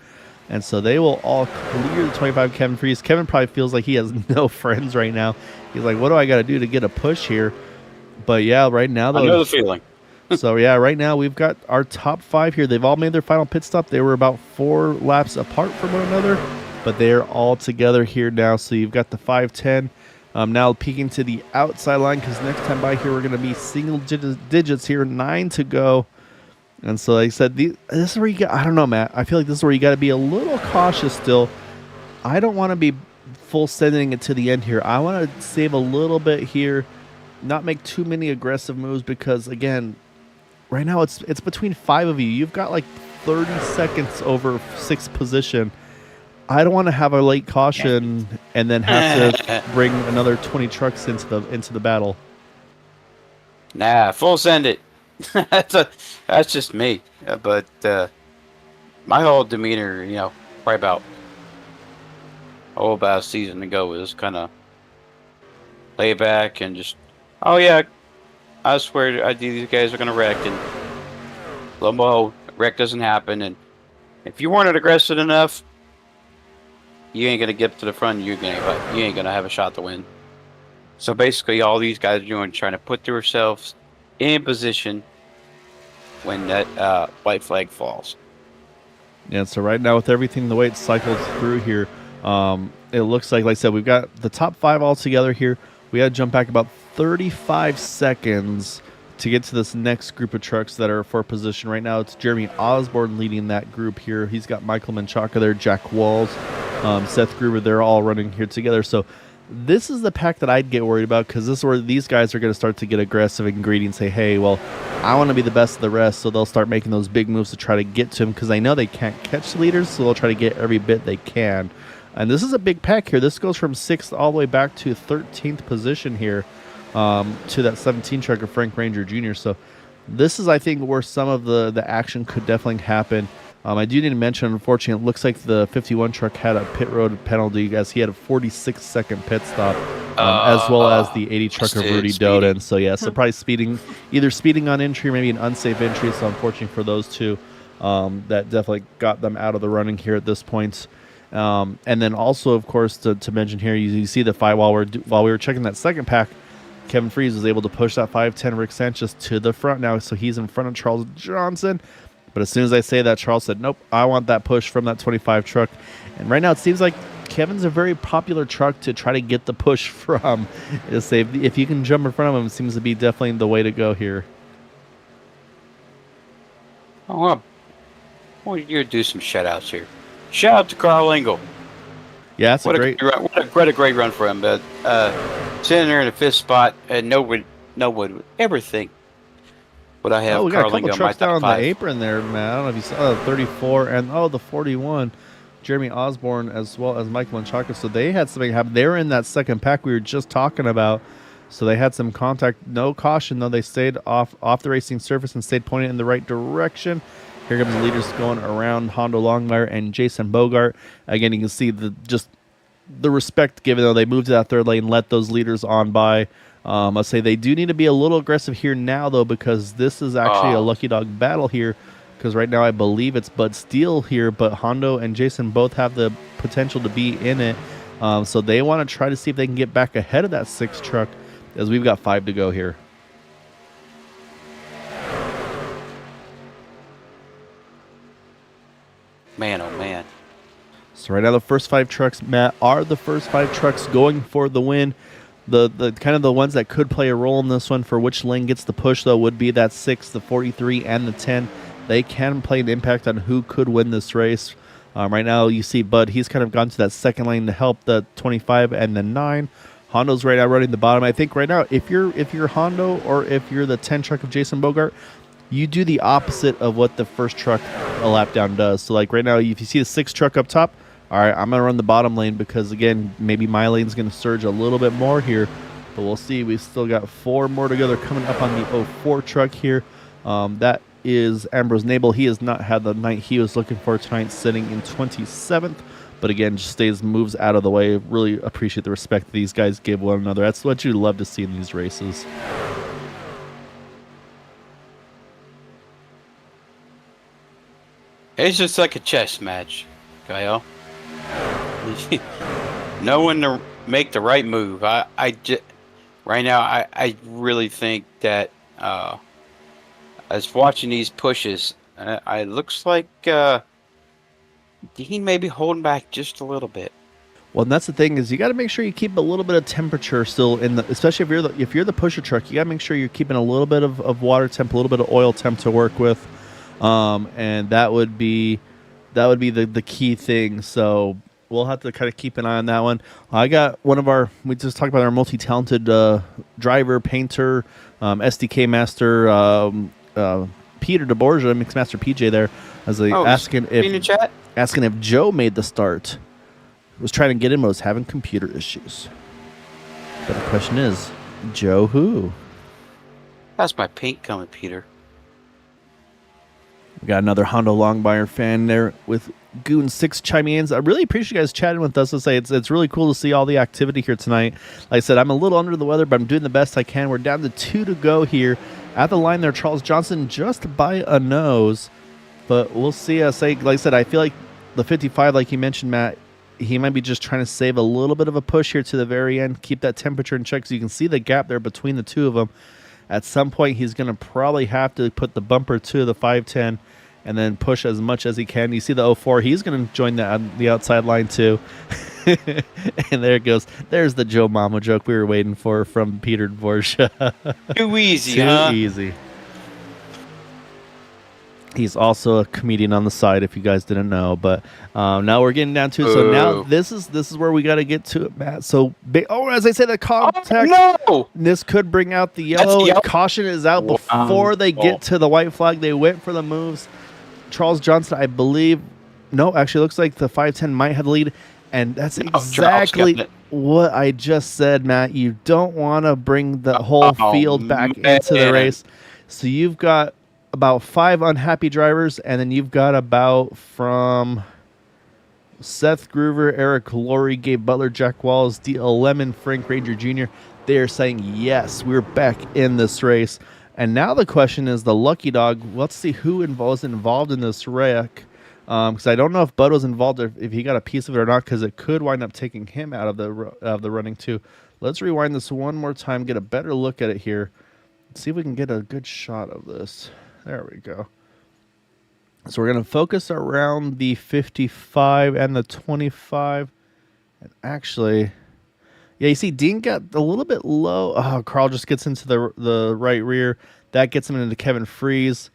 And so they will all clear the 25 Kevin Freeze. Kevin probably feels like he has no friends right now. He's like, what do I got to do to get a push here? But yeah, right now, though. I know the feeling. So yeah, right now we've got our top 5 here. They've all made their final pit stop. They were about 4 laps apart from one another, but they're all together here now. So you've got the 510 now peeking to the outside line, because next time by here we're going to be single digits here, 9 to go. And so like I said, this is where you got, I don't know, Matt. I feel like this is where you got to be a little cautious still. I don't want to be full sending it to the end here. I want to save a little bit here, not make too many aggressive moves, because again, right now it's between 5 of you. You've got like 30 seconds over 6th position. I don't want to have a late caution and then have to bring another 20 trucks into the battle. Nah, full send it. That's just me. But my whole demeanor, probably about a season ago was kind of lay back and just, oh yeah, I swear these guys are gonna wreck, and lo and behold, wreck doesn't happen. And if you weren't aggressive enough, you ain't gonna get up to the front. You ain't gonna have a shot to win. So basically, all these guys are doing trying to put themselves in position when that white flag falls. Yeah, so right now with everything the way it's cycled through here, it looks like I said, we've got the top 5 all together here. We got to jump back about 35 seconds to get to this next group of trucks that are for position. Right now, it's Jeremy Osborne leading that group here. He's got Michael Menchaca there, Jack Walls, Seth Gruber. They're all running here together. So this is the pack that I'd get worried about, because this is where these guys are going to start to get aggressive and greedy and say, hey, well, I want to be the best of the rest. So they'll start making those big moves to try to get to him, because they know they can't catch the leaders, so they'll try to get every bit they can. And this is a big pack here. This goes from 6th all the way back to 13th position here, to that 17 truck of Frank Ranger Jr. So this is, I think, where some of the action could definitely happen. I do need to mention, unfortunately, it looks like the 51 truck had a pit road penalty, as he had a 46-second pit stop, as well as the 80 truck of Rudy Doden. So, yeah, so probably either speeding on entry or maybe an unsafe entry. So, unfortunately for those two, that definitely got them out of the running here at this point. And then also, of course, to mention here, you see the 5 while we were checking that second pack, Kevin Freeze was able to push that 510 Rick Sanchez to the front now, so he's in front of Charles Johnson. But as soon as I say that, Charles said, nope, I want that push from that 25 truck. And right now it seems like Kevin's a very popular truck to try to get the push from. If you can jump in front of him, it seems to be definitely the way to go here. Oh, well, you're do some shout-outs here. Shout out to Carl Engel. Yeah, that's what a great run for him. But sitting there in the 5th spot, and no one would ever think would I have we got Carl a couple Engel trucks on my down top on 5. the apron there, man. I don't know if you saw the 34 and the 41. Jeremy Osborne as well as Michael Menchaca. So they had something happen. They were in that second pack we were just talking about. So they had some contact. No caution, though. They stayed off the racing surface and stayed pointed in the right direction. Here comes the leaders going around Hondo Longmire and Jason Bogart. Again, you can see the respect given, though. They moved to that third lane, let those leaders on by. I'll say they do need to be a little aggressive here now, though, because this is actually a lucky dog battle here. Because right now I believe it's Bud Steele here, but Hondo and Jason both have the potential to be in it. So they want to try to see if they can get back ahead of that 6 truck, as we've got 5 to go here. Man, oh man. So right now the first 5 trucks, Matt, are the first 5 trucks going for the win. The kind of the ones that could play a role in this one for which lane gets the push, though, would be that 6, the 43, and the 10. They can play an impact on who could win this race. Right now you see Bud, he's kind of gone to that second lane to help the 25 and the 9. Hondo's right now running the bottom. I think right now, if you're Hondo or if you're the 10 truck of Jason Bogart, you do the opposite of what the first truck a lap down does. So like right now, if you see the 6 truck up top, all right, I'm going to run the bottom lane because, again, maybe my lane's going to surge a little bit more here. But we'll see. We've still got 4 more together coming up on the 04 truck here. That is Ambrose Nabel. He has not had the night he was looking for tonight, sitting in 27th. But, again, just moves out of the way. Really appreciate the respect that these guys give one another. That's what you love to see in these races. It's just like a chess match, Kyle. No one to make the right move. Right now, I really think that as watching these pushes, it looks like Dean may be holding back just a little bit. Well, and that's the thing is you got to make sure you keep a little bit of temperature still in the, especially if you're the pusher truck, you got to make sure you're keeping a little bit of water temp, a little bit of oil temp to work with, and that would be the key thing. So we'll have to kind of keep an eye on that one. I got we just talked about our multi-talented driver, painter, SDK master, Peter DeBorgia, Mixmaster PJ there, as asking if Joe made the start. Was trying to get him, but was having computer issues. But the question is, Joe who? How's my paint coming, Peter? We got another Hondo Longmire fan there with Goon 6 chiming in. I really appreciate you guys chatting with us. To say it's really cool to see all the activity here tonight. Like I said, I'm a little under the weather, but I'm doing the best I can. We're down to 2 to go here. At the line there, Charles Johnson just by a nose. But we'll see. Like I said, I feel like the 55, like you mentioned, Matt, he might be just trying to save a little bit of a push here to the very end, keep that temperature in check. So you can see the gap there between the two of them. At some point, he's going to probably have to put the bumper to the 510 and then push as much as he can. You see the 04, he's going to join the outside line too. And there it goes. There's the Joe Mama joke we were waiting for from Peter Dvorak. Too easy, Too huh? easy. He's also a comedian on the side, if you guys didn't know. But now we're getting down to it. So now this is where we got to get to it, Matt. So as I say, the contact. Oh, no! This could bring out the yellow. Yellow. Caution is out before they get to the white flag. They went for the moves. Charles Johnson, I believe. No, actually, looks like the 510 might have the lead, and that's exactly what I just said, Matt. You don't want to bring the whole field back into the race. So you've got about 5 unhappy drivers, and then you've got about from Seth Groover, Eric Laurie, Gabe Butler, Jack Walls, D.L. Lemon, Frank Ranger Jr. They are saying, yes, we're back in this race. And now the question is the lucky dog. Let's see who was involved in this wreck. Because I don't know if Bud was involved, or if he got a piece of it or not, because it could wind up taking him out of the running too. Let's rewind this one more time, get a better look at it here. Let's see if we can get a good shot of this. There we go. So we're going to focus around the 55 and the 25. And actually, yeah, you see Dean got a little bit low. Oh, Carl just gets into the right rear. That gets him into Kevin Freeze.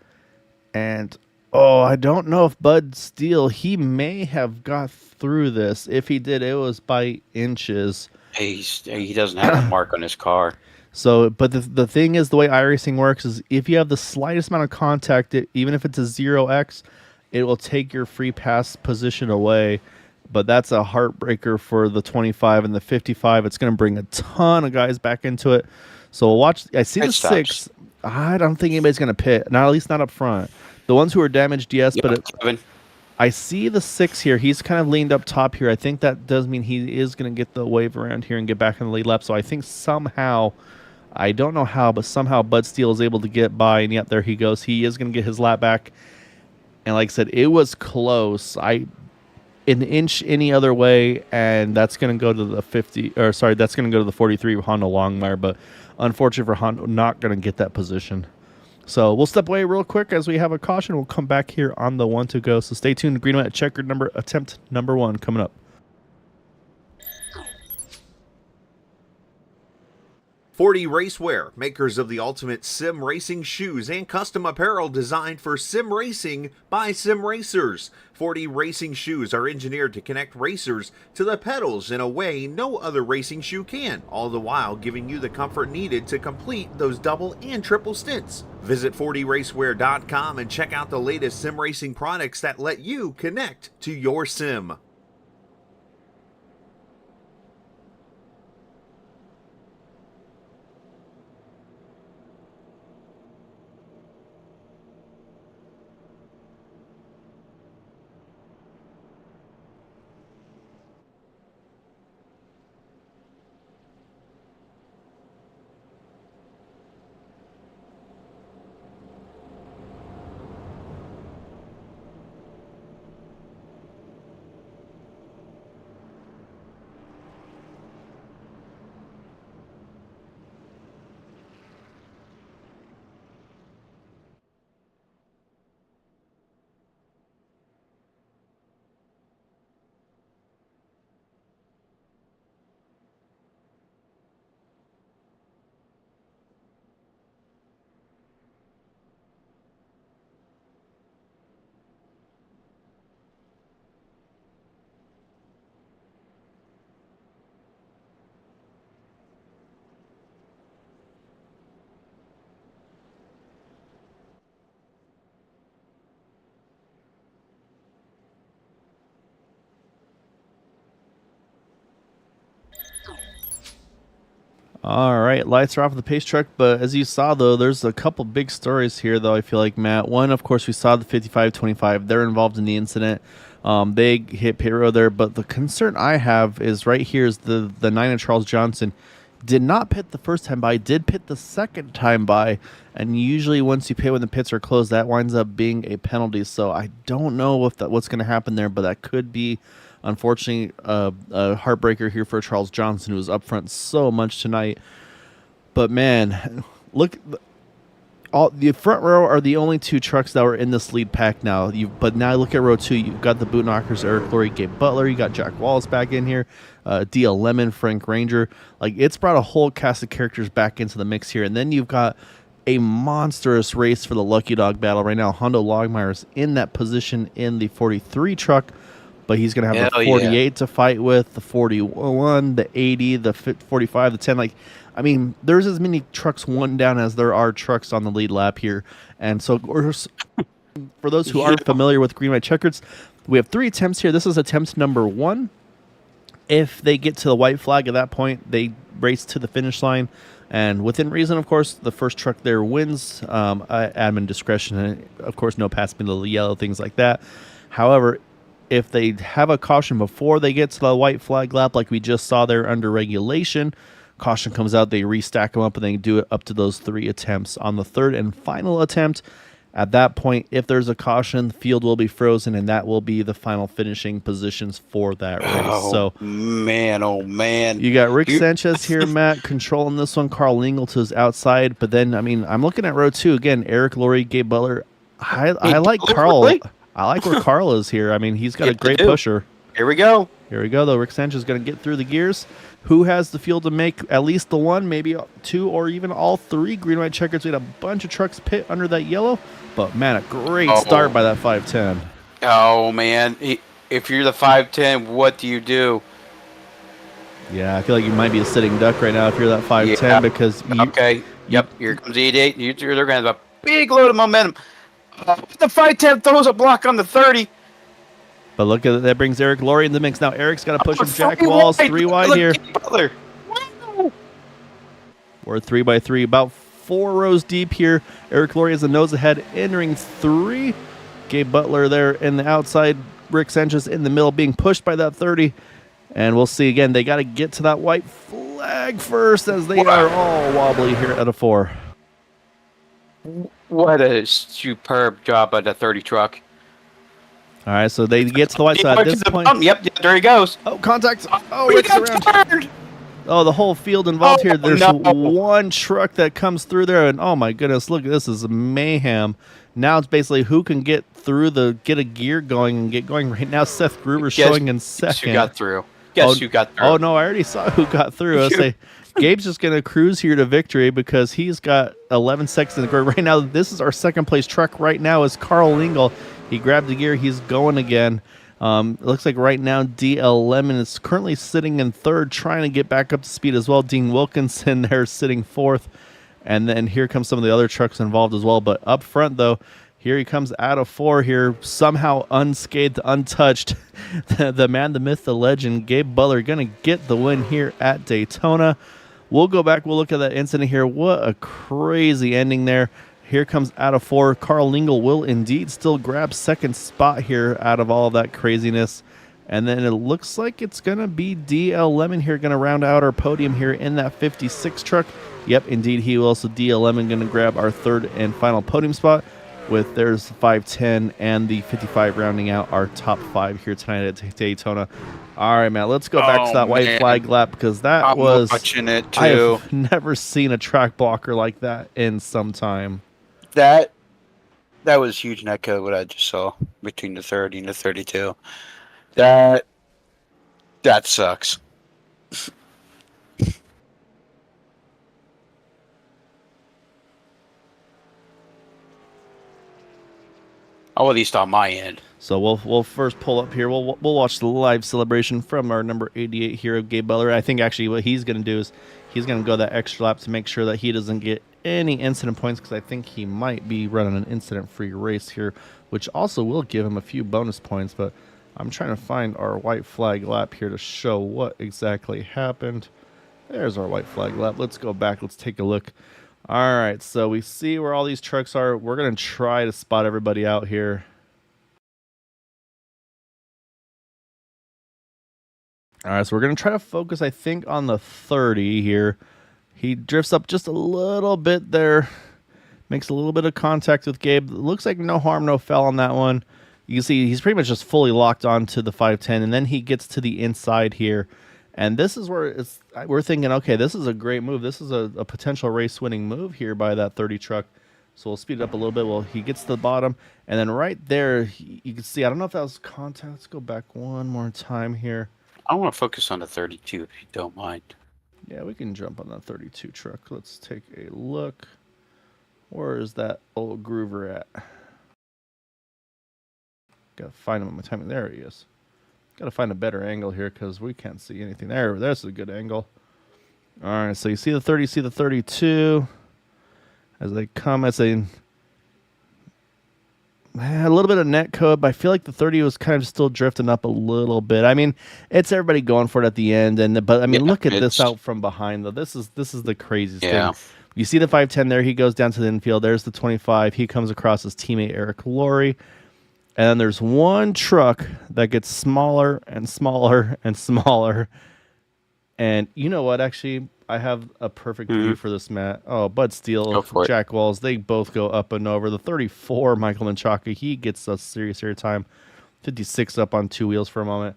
And, I don't know if Bud Steele, he may have got through this. If he did, it was by inches. He doesn't have a mark on his car. So, but the thing is, the way iRacing works is if you have the slightest amount of contact, even if it's a 0x, it will take your free pass position away. But that's a heartbreaker for the 25 and the 55. It's going to bring a ton of guys back into it. So we'll watch. I see the 6. I don't think anybody's going to pit. Not, at least not up front. The ones who are damaged, yes. But I see the 6 here. He's kind of leaned up top here. I think that does mean he is going to get the wave around here and get back in the lead lap. So I think somehow, I don't know how, but somehow Bud Steele is able to get by. And yet there he goes. He is going to get his lap back. And like I said, it was close. An inch any other way, and that's going to go to the 50, or sorry, that's going to go to the 43 Honda Longmire, but unfortunately for Honda, not going to get that position. So we'll step away real quick as we have a caution. We'll come back here on the 1 to go. So stay tuned. Green White Checkered attempt number 1 coming up. 40 Racewear, makers of the ultimate sim racing shoes and custom apparel designed for sim racing by sim racers. 40 racing shoes are engineered to connect racers to the pedals in a way no other racing shoe can, all the while giving you the comfort needed to complete those double and triple stints. Visit 40racewear.com and check out the latest sim racing products that let you connect to your sim. All right, lights are off of the pace truck, but as you saw, though, there's a couple big stories here, though, I feel like, Matt. One, of course, we saw the 55-25. They're involved in the incident. They hit pit road there, but the concern I have is right here is the 9 of Charles Johnson did not pit the first time by, did pit the second time by, and usually once you pit when the pits are closed, that winds up being a penalty. So I don't know if what's going to happen there, but that could be, unfortunately, a heartbreaker here for Charles Johnson, who was up front so much tonight. But man, look, all the front row are the only two trucks that were in this lead pack now. But now look at row 2. You've got the boot knockers, Eric Laurie, Gabe Butler. You got Jack Wallace back in here, DL Lemon, Frank Ranger. Like, it's brought a whole cast of characters back into the mix here. And then you've got a monstrous race for the Lucky Dog battle right now. Hondo Logmeyer's in that position in the 43 truck, but he's going to have the 48 to fight with, the 41, the 80, the 45, the 10. Like, I mean, there's as many trucks one down as there are trucks on the lead lap here. And so, for those who aren't familiar with Green White Checkers, we have 3 attempts here. This is attempt number 1. If they get to the white flag at that point, they race to the finish line. And within reason, of course, the first truck there wins. Admin discretion, and of course, no pass below the yellow, things like that. However, if they have a caution before they get to the white flag lap, like we just saw there under regulation, caution comes out, they restack them up, and they do it up to those 3 attempts. On the third and final attempt, at that point, if there's a caution, the field will be frozen, and that will be the final finishing positions for that race. Oh man. You got Rick Sanchez here, Matt, controlling this one. Carl Lingle to his outside. But then, I mean, I'm looking at row 2 again. Eric Laurie, Gabe Butler. I like Carl. I like where Carl is here. I mean, he's got a great pusher. Here we go, though. Rick Sanchez is going to get through the gears. Who has the field to make at least the 1, maybe 2, or even all 3 Green White Checkers? We had a bunch of trucks pit under that yellow. But, man, a great start by that 510. Oh, man. If you're the 510, what do you do? Yeah, I feel like you might be a sitting duck right now if you're that 510 because... Here comes the 88. They're going to have a big load of momentum. The 510 throws a block on the 30. But look at that, brings Eric Laurie in the mix. Now Eric's got to push him. Jack Walls 3 wide here. Butler. Wow. We're 3x3, about 4 rows deep here. Eric Laurie is a nose ahead, entering 3. Gabe Butler there in the outside. Rick Sanchez in the middle, being pushed by that 30. And we'll see again. They got to get to that white flag first, as they are all wobbly here at a 4. What a superb job by the 30 truck. All right, so they get to the white side at this point. Yep, there he goes. Oh, contact. Oh, Rick's around. Oh, the whole field involved here. There's one truck that comes through there, and oh my goodness, look, this is mayhem. Now it's basically who can get through get a gear going and get going. Right now, Seth Gruber showing in second. Guess who got through? Guess who got through? Oh, no, I already saw who got through. I say Gabe's just going to cruise here to victory because he's got 11 seconds in the grid. Right now, this is our second place truck right now is Carl Lingle. He grabbed the gear. He's going again. It looks like right now DL Lemon is currently sitting in 3rd, trying to get back up to speed as well. Dean Wilkinson there sitting 4th. And then here comes some of the other trucks involved as well. But up front, though, here he comes out of 4 here, somehow unscathed, untouched. The man, the myth, the legend, Gabe Butler, going to get the win here at Daytona. We'll go back. We'll look at that incident here. What a crazy ending there. Here comes out of 4. Carl Lingle will indeed still grab 2nd spot here out of all of that craziness. And then it looks like it's going to be DL Lemon here going to round out our podium here in that 56 truck. Yep, indeed he will. So DL Lemon going to grab our 3rd and final podium spot with there's 510 and the 55 rounding out our top 5 here tonight at Daytona. All right, Matt, let's go back to that white flag lap because that was... I'm watching it too. I've never seen a track blocker like that in some time. That was huge net code, what I just saw between the 30 and the 32. That sucks. Oh, at least on my end. So we'll first pull up here. We'll watch the live celebration from our number 88 here of Gabe Butler. I think actually what he's going to do is he's going to go that extra lap to make sure that he doesn't get any incident points because I think he might be running an incident-free race here, which also will give him a few bonus points. But I'm trying to find our white flag lap here to show what exactly happened. There's our white flag lap. Let's go back. Let's take a look. All right, so we see where all these trucks are. We're going to try to spot everybody out here. All right, so we're going to try to focus, I think, on the 30 here. He drifts up just a little bit there. Makes a little bit of contact with Gabe. Looks like no harm, no foul on that one. You can see he's pretty much just fully locked onto the 510, and then he gets to the inside here. And this is where we're thinking, okay, this is a great move. This is a potential race-winning move here by that 30 truck. So we'll speed it up a little bit. Well, he gets to the bottom, and then right there, you can see, I don't know if that was contact. Let's go back one more time here. I want to focus on the 32 if you don't mind. Yeah, we can jump on that 32 truck. Let's take a look. Where is that old groover at? Gotta find him on my timing. There he is. Gotta find a better angle here because we can't see anything. There's a good angle. All right, so you see the 30, see the 32. As they come, it's a little bit of net code, but I feel like the 30 was kind of still drifting up a little bit. I mean, it's everybody going for it at the end, but I mean, look at this out from behind though. This is the craziest thing. You see the 510 there. He goes down to the infield. There's the 25. He comes across his teammate Eric Laurie. And then there's one truck that gets smaller and smaller and smaller. And you know what? Actually, I have a perfect view for this, Matt. Oh, Bud Steele, Jack Wells, they both go up and over. The 34, Michael Menchaca, he gets a serious airtime. 56 up on two wheels for a moment.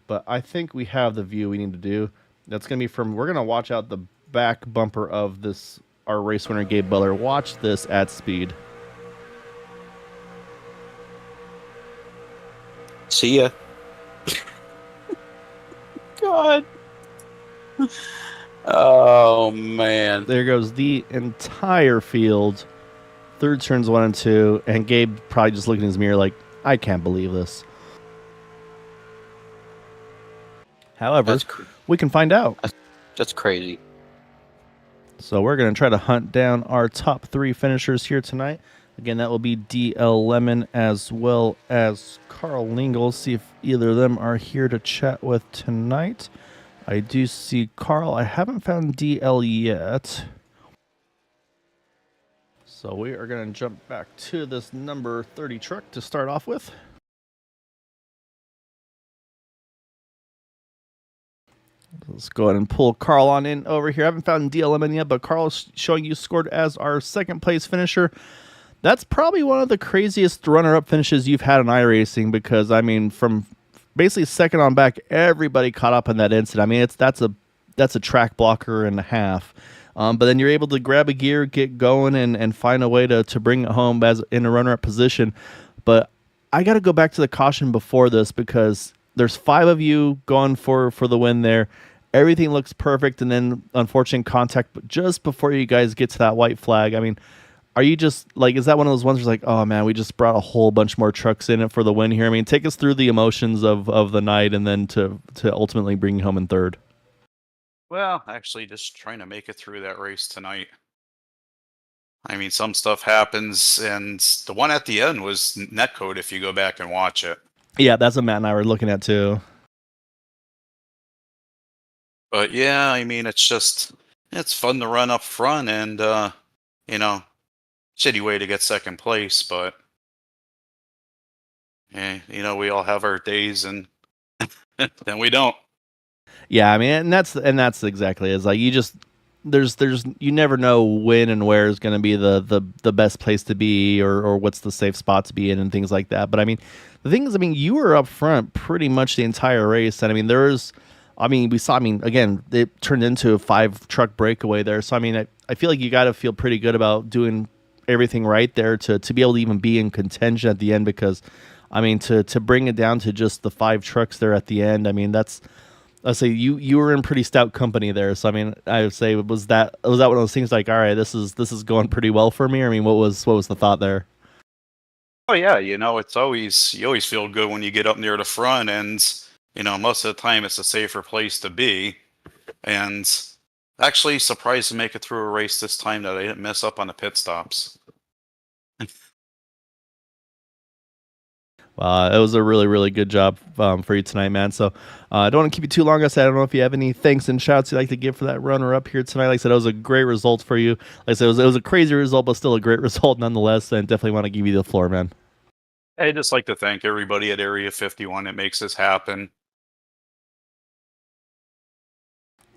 But I think we have the view we need to do. That's going to be we're going to watch out the back bumper of this, our race winner, Gabe Butler. Watch this at speed. See ya. God. Oh, man. There goes the entire field. Third turns 1 and 2. And Gabe probably just looking in his mirror like, I can't believe this. However, we can find out. That's crazy. So we're going to try to hunt down our top 3 finishers here tonight. Again, that will be DL Lemon as well as Carl Lingle. See if either of them are here to chat with tonight. I do see Carl. I haven't found DL yet. So we are going to jump back to this number 30 truck to start off with. Let's go ahead and pull Carl on in over here. I haven't found DL Lemon yet, but Carl's showing you scored as our second place finisher. That's probably one of the craziest runner-up finishes you've had in iRacing because, I mean, from basically second on back, everybody caught up in that incident. I mean, that's a track blocker and a half. But then you're able to grab a gear, get going, and find a way to bring it home as in a runner-up position. But I got to go back to the caution before this because there's 5 of you going for the win there. Everything looks perfect, and then unfortunate contact but just before you guys get to that white flag. I mean, are you just like, is that one of those ones where it's like, oh man, we just brought a whole bunch more trucks in it for the win here? I mean, take us through the emotions of the night and then to ultimately bring you home in third. Well, actually just trying to make it through that race tonight. I mean, some stuff happens, and the one at the end was netcode if you go back and watch it. Yeah, that's what Matt and I were looking at too. But yeah, I mean, it's fun to run up front and, shitty way to get second place, but we all have our days and then we don't. Yeah, I mean, and that's exactly it. It's like you never know when and where is going to be the best place to be or what's the safe spot to be in and things like that. But I mean, the thing is, I mean, you were up front pretty much the entire race, and I mean, again, it turned into a 5 truck breakaway there. So I mean, I feel like you got to feel pretty good about doing everything right there to be able to even be in contention at the end, because I mean, to bring it down to just the 5 trucks there at the end, I mean, I'd say you were in pretty stout company there. So I mean, I would say was that one of those things like, all right, this is going pretty well for me? Or, I mean, what was the thought there? Oh yeah, you always feel good when you get up near the front, and most of the time it's a safer place to be. And actually surprised to make it through a race this time that I didn't mess up on the pit stops. It was a really, really good job for you tonight, man. So I don't want to keep you too long. I said, I don't know if you have any thanks and shouts you'd like to give for that runner up here tonight. Like I said, it was a great result for you. Like I said, it was a crazy result, but still a great result nonetheless. And definitely want to give you the floor, man. I'd just like to thank everybody at Area 51 that makes this happen.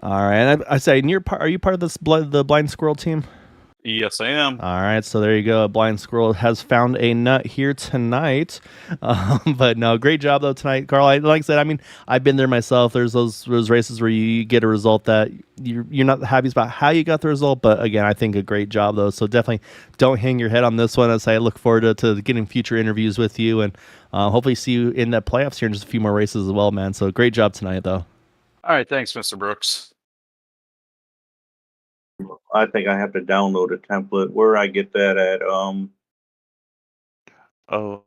All right, and I say, and are you part of the Blind Squirrel team? Yes, I am. All right, so there you go. A Blind Squirrel has found a nut here tonight. But no, great job though tonight, Carl. Like I said, I mean, I've been there myself. There's those races where you get a result that you're not the happiest about how you got the result, but again, I think a great job though. So definitely don't hang your head on this one. As I look forward to getting future interviews with you, and hopefully see you in the playoffs here in just a few more races as well, man. So great job tonight though. All right, thanks, Mr. Brooks. I think I have to download a template. Where I get that at? Oh,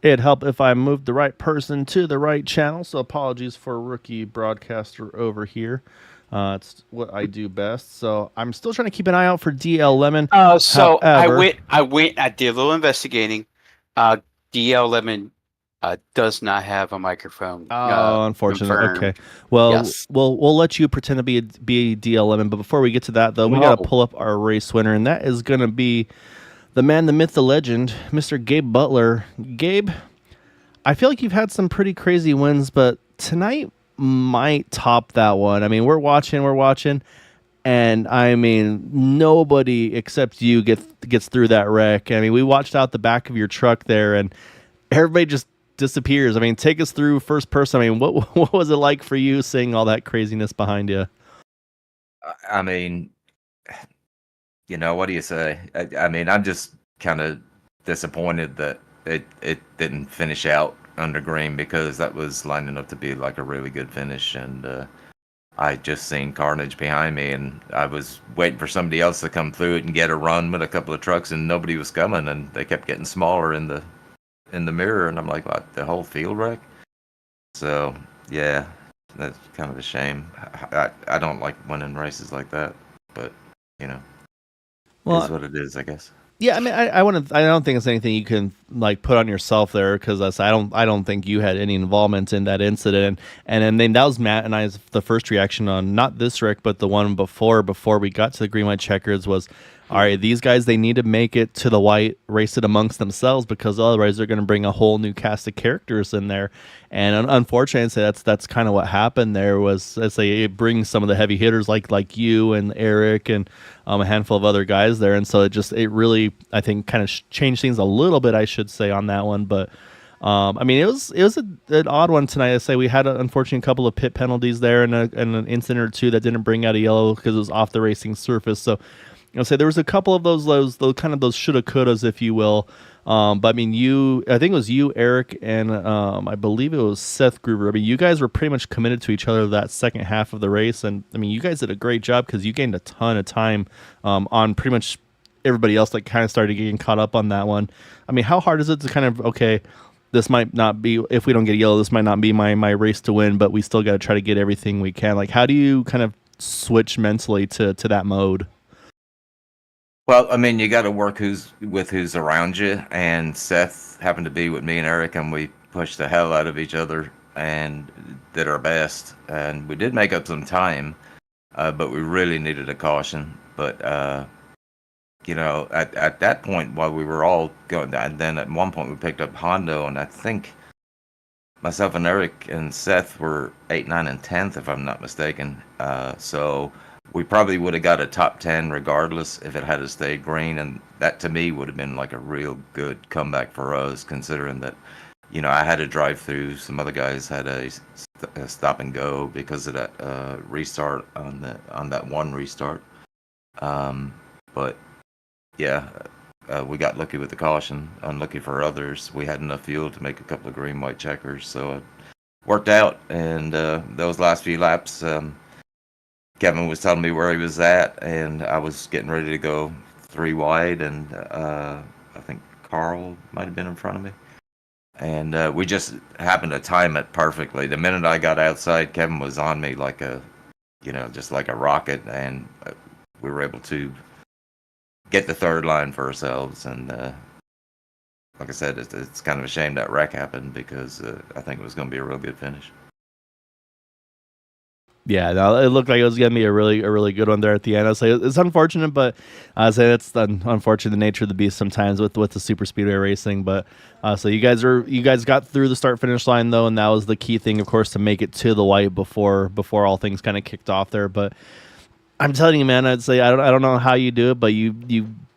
It'd help if I moved the right person to the right channel. So apologies for rookie broadcaster over here. It's what I do best. So I'm still trying to keep an eye out for DL Lemon. So However, I did a little investigating. DL Lemon does not have a microphone. Unfortunate. confirmed. Okay. Well, Yes. we'll let you pretend to be DL Lemon. But before we get to that, though, we got to No. pull up our race winner, and that is going to be the man, the myth, the legend, Mr. Gabe Butler. Gabe, I feel like you've had some pretty crazy wins, but tonight might top that one. I mean, we're watching, and I mean, nobody except you gets through that wreck. I mean, we watched out the back of your truck there, and everybody just disappears. I mean, take us through first person. I mean, what was it like for you seeing all that craziness behind you? I mean, what do you say? I mean, I'm just kind of disappointed that it didn't finish out under green, because that was lining up to be like a really good finish, and I just seen carnage behind me, and I was waiting for somebody else to come through it and get a run with a couple of trucks, and nobody was coming, and they kept getting smaller in the mirror, and I'm like, what, the whole field wreck? So yeah, that's kind of a shame. I don't like winning races like that, but Well, is what it is, I guess. yeah, I mean, I don't think it's anything you can like put on yourself there, because I don't think you had any involvement in that incident, and then that was Matt and I's the first reaction on not this wreck but the one before we got to the green white checkers was, all right, these guys, they need to make it to the white, race it amongst themselves, because otherwise they're going to bring a whole new cast of characters in there. And unfortunately, that's kind of what happened there. Was it brings some of the heavy hitters like you and Eric and a handful of other guys there, and so it really, I think, kind of changed things a little bit, I should say, on that one. But I mean, it was an odd one tonight. I say we had an unfortunate couple of pit penalties there, and an incident or two that didn't bring out a yellow because it was off the racing surface. So say there was a couple of those kind of those shoulda couldas, if you will. But I mean, I think it was you, Eric, and I believe it was Seth Gruber. I mean, you guys were pretty much committed to each other that second half of the race, and I mean, you guys did a great job because you gained a ton of time on pretty much everybody else that kind of started getting caught up on that one. I mean, how hard is it to kind of, okay, this might not be, if we don't get yellow, this might not be my race to win, but we still got to try to get everything we can. Like, how do you kind of switch mentally to that mode? Well, I mean, you got to work with who's around you, and Seth happened to be with me and Eric, and we pushed the hell out of each other and did our best, and we did make up some time, but we really needed a caution. But at that point, while we were all going, and then at one point we picked up Hondo, and I think myself and Eric and Seth were 8, 9, and 10th, if I'm not mistaken. So we probably would have got a top 10 regardless if it had stayed green, and that to me would have been like a real good comeback for us, considering that I had to drive through. Some other guys had a stop and go because of that restart on that one restart. But yeah, we got lucky with the caution. Unlucky for others, we had enough fuel to make a couple of green white checkers, so it worked out. And those last few laps, Kevin was telling me where he was at, and I was getting ready to go 3 wide, and I think Carl might have been in front of me. And we just happened to time it perfectly. The minute I got outside, Kevin was on me like just like a rocket, and we were able to get the third line for ourselves. And like I said, it's kind of a shame that wreck happened because I think it was going to be a real good finish. Yeah, no, it looked like it was gonna be a really good one there at the end. I say it's unfortunate, but I say it's the unfortunate nature of the beast sometimes with the super speedway racing. But so you guys got through the start finish line though, and that was the key thing, of course, to make it to the white before all things kind of kicked off there. But I'm telling you, man, I'd say I don't know how you do it, but you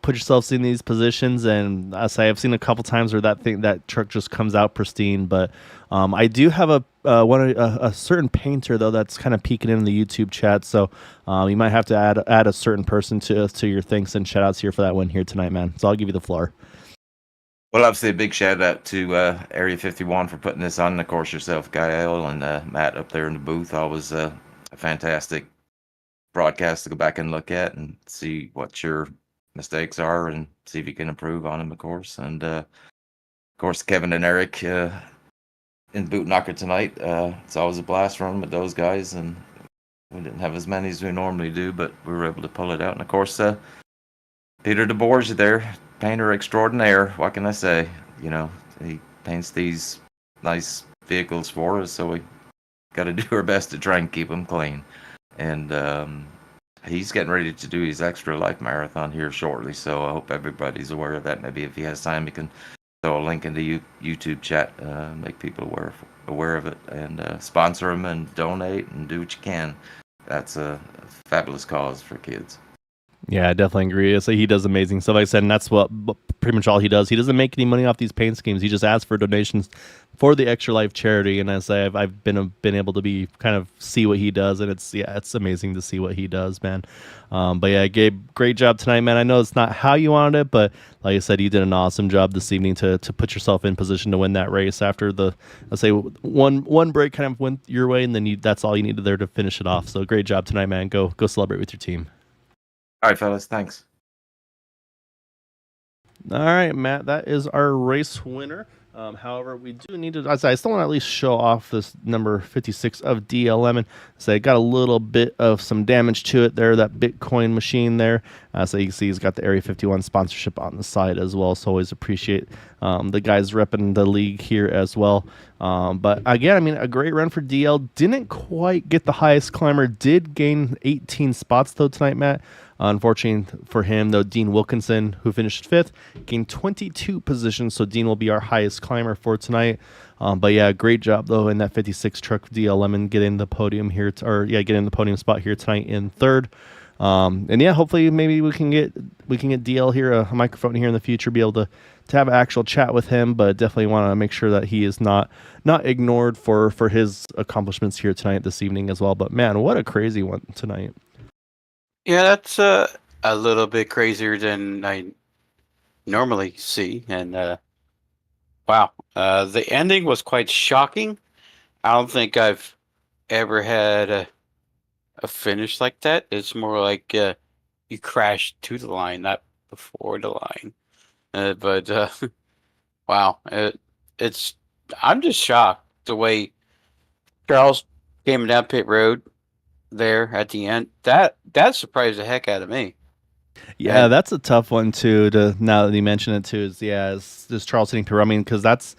put yourselves in these positions, and I say I've seen a couple times where that truck just comes out pristine. But I do have a certain painter though that's kind of peeking in the YouTube chat, so you might have to add a certain person to your thanks and shout outs here for that win here tonight, man. So I'll give you the floor. Well, obviously a big shout out to Area 51 for putting this on. And of course, yourself, Gael, and Matt up there in the booth. Always a fantastic broadcast to go back and look at and see what your mistakes are and see if you can improve on them, of course. And of course, Kevin and Eric in Boot Knocker tonight. It's always a blast running with those guys, and we didn't have as many as we normally do, but we were able to pull it out. And of course, Peter DeBorge there, painter extraordinaire. What can I say? You know, he paints these nice vehicles for us, so we got to do our best to try and keep them clean. And he's getting ready to do his Extra Life Marathon here shortly, so I hope everybody's aware of that. Maybe if he has time, he can throw a link in the YouTube chat, make people aware of it, and sponsor them and donate and do what you can. That's a fabulous cause for kids. Yeah, I definitely agree. So he does amazing stuff, like I said, and that's what pretty much all he does. He doesn't make any money off these paint schemes. He just asks for donations for the Extra Life charity. And as I've been able to be kind of see what he does, and it's amazing to see what he does, man. But yeah, Gabe, great job tonight, man. I know it's not how you wanted it, but like I said, you did an awesome job this evening to put yourself in position to win that race after let's say one break kind of went your way, and then that's all you needed there to finish it off. So great job tonight, man. Go celebrate with your team. All right, fellas, thanks. All right, Matt, that is our race winner. However, we do need to, I still want to at least show off this number 56 of DL Lemon. So it got a little bit of some damage to it there, that Bitcoin machine there. So you can see he's got the Area 51 sponsorship on the side as well. So always appreciate the guys repping the league here as well. But again, I mean, a great run for DL. Didn't quite get the highest climber. Did gain 18 spots though tonight, Matt. Unfortunately for him, though, Dean Wilkinson, who finished fifth, gained 22 positions, so Dean will be our highest climber for tonight. But yeah, great job though in that 56 truck DL Lemon getting the podium here, getting the podium spot here tonight in third. And yeah, hopefully maybe we can get DL here a microphone here in the future, be able to have an actual chat with him. But definitely want to make sure that he is not ignored for his accomplishments here tonight this evening as well. But man, what a crazy one tonight. Yeah, that's a little bit crazier than I normally see. And wow, the ending was quite shocking. I don't think I've ever had a finish like that. It's more like you crash to the line, not before the line. But wow, I'm just shocked the way Charles came down pit road there at the end. That surprised the heck out of me. Yeah, that's a tough one too. Now that you mention it too, is Charles hitting pit. I mean, because that's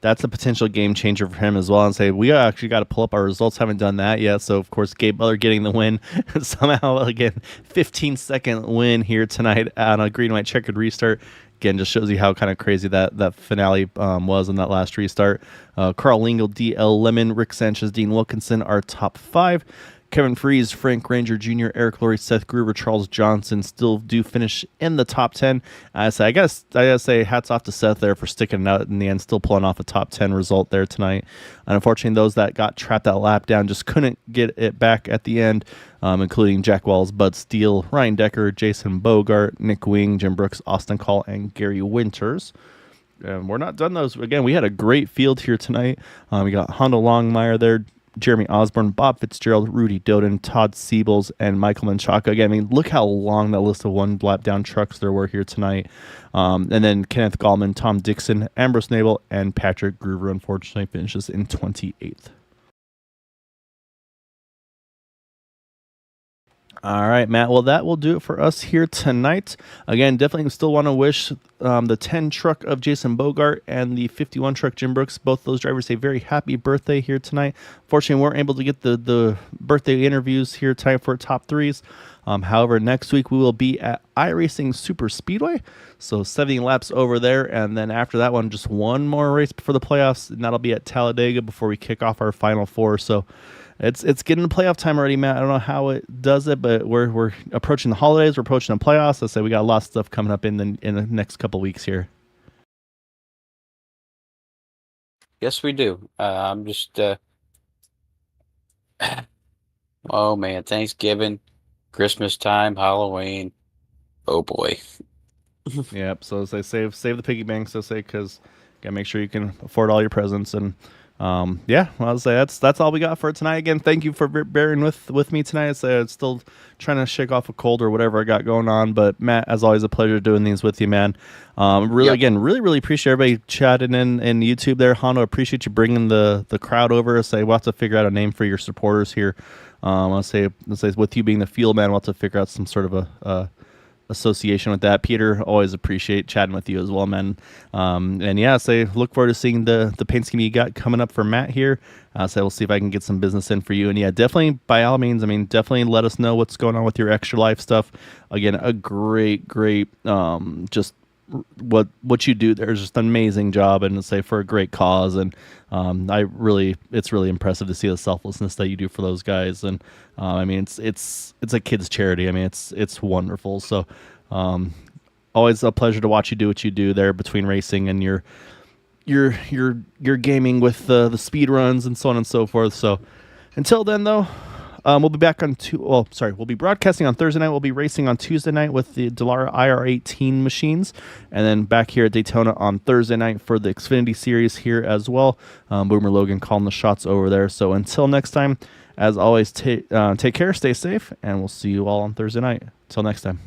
a potential game changer for him as well. And say we actually got to pull up our results. Haven't done that yet. So of course, Gabe Butler getting the win somehow again. 15-second win here tonight on a green white checkered restart. Again, just shows you how kind of crazy that finale was in that last restart. Carl Lingle, DL Lemon, Rick Sanchez, Dean Wilkinson are top 5. Kevin Freeze, Frank Ranger Jr., Eric Laurie, Seth Gruber, Charles Johnson still do finish in the top 10. So I gotta say hats off to Seth there for sticking it out in the end, still pulling off a top 10 result there tonight. And unfortunately, those that got trapped that lap down just couldn't get it back at the end, including Jack Wells, Bud Steele, Ryan Decker, Jason Bogart, Nick Wing, Jim Brooks, Austin Call, and Gary Winters. We're not done those. Again, we had a great field here tonight. We got Hondo Longmire there, Jeremy Osborne, Bob Fitzgerald, Rudy Doden, Todd Siebels, and Michael Menchaca. Again, I mean, look how long that list of one lap down trucks there were here tonight. And then Kenneth Gallman, Tom Dixon, Ambrose Nabel, and Patrick Groover, unfortunately, finishes in 28th. All right, Matt. Well, that will do it for us here tonight. Again, definitely still want to wish the 10 truck of Jason Bogart and the 51 truck Jim Brooks, both those drivers, a very happy birthday here tonight. Fortunately, we weren't able to get the birthday interviews here tonight for top threes. However, next week we will be at iRacing Super Speedway, so 70 laps over there, and then after that one, just one more race before the playoffs, and that'll be at Talladega before we kick off our Final Four. So it's getting to playoff time already, Matt. I don't know how it does it, but we're approaching the holidays, we're approaching the playoffs. I say we got a lot of stuff coming up in the next couple weeks here. Yes, we do. I'm just, oh man, Thanksgiving, Christmas time, Halloween. Oh boy. Yep. So they save the piggy banks. They say because gotta make sure you can afford all your presents. And yeah, well, I'll say that's all we got for tonight. Again, thank you for bearing with me tonight. I say it's still trying to shake off a cold or whatever I got going on. But Matt, as always, a pleasure doing these with you, man. Really, Yep. again, really appreciate everybody chatting in YouTube there. Hondo, appreciate you bringing the crowd over. I say we'll have to figure out a name for your supporters here. I'll say with you being the field man, we'll have to figure out some sort of a association with that. Peter, always appreciate chatting with you as well, man. And yeah, say look forward to seeing the paint scheme you got coming up for Matt here. So we'll see if I can get some business in for you. And yeah, definitely by all means, I mean, definitely let us know what's going on with your extra life stuff. Again, a great just what you do there is just an amazing job, and say for a great cause. And it's really impressive to see the selflessness that you do for those guys. And I mean, it's a kids charity. I mean, it's wonderful. So always a pleasure to watch you do what you do there between racing and your gaming with the speed runs and so on and so forth. So until then, though, we'll be back on we'll be broadcasting on Thursday night. We'll be racing on Tuesday night with the Dallara IR18 machines, and then back here at Daytona on Thursday night for the Xfinity Series here as well. Boomer Logan calling the shots over there. So until next time, as always, take care, stay safe, and we'll see you all on Thursday night. Until next time.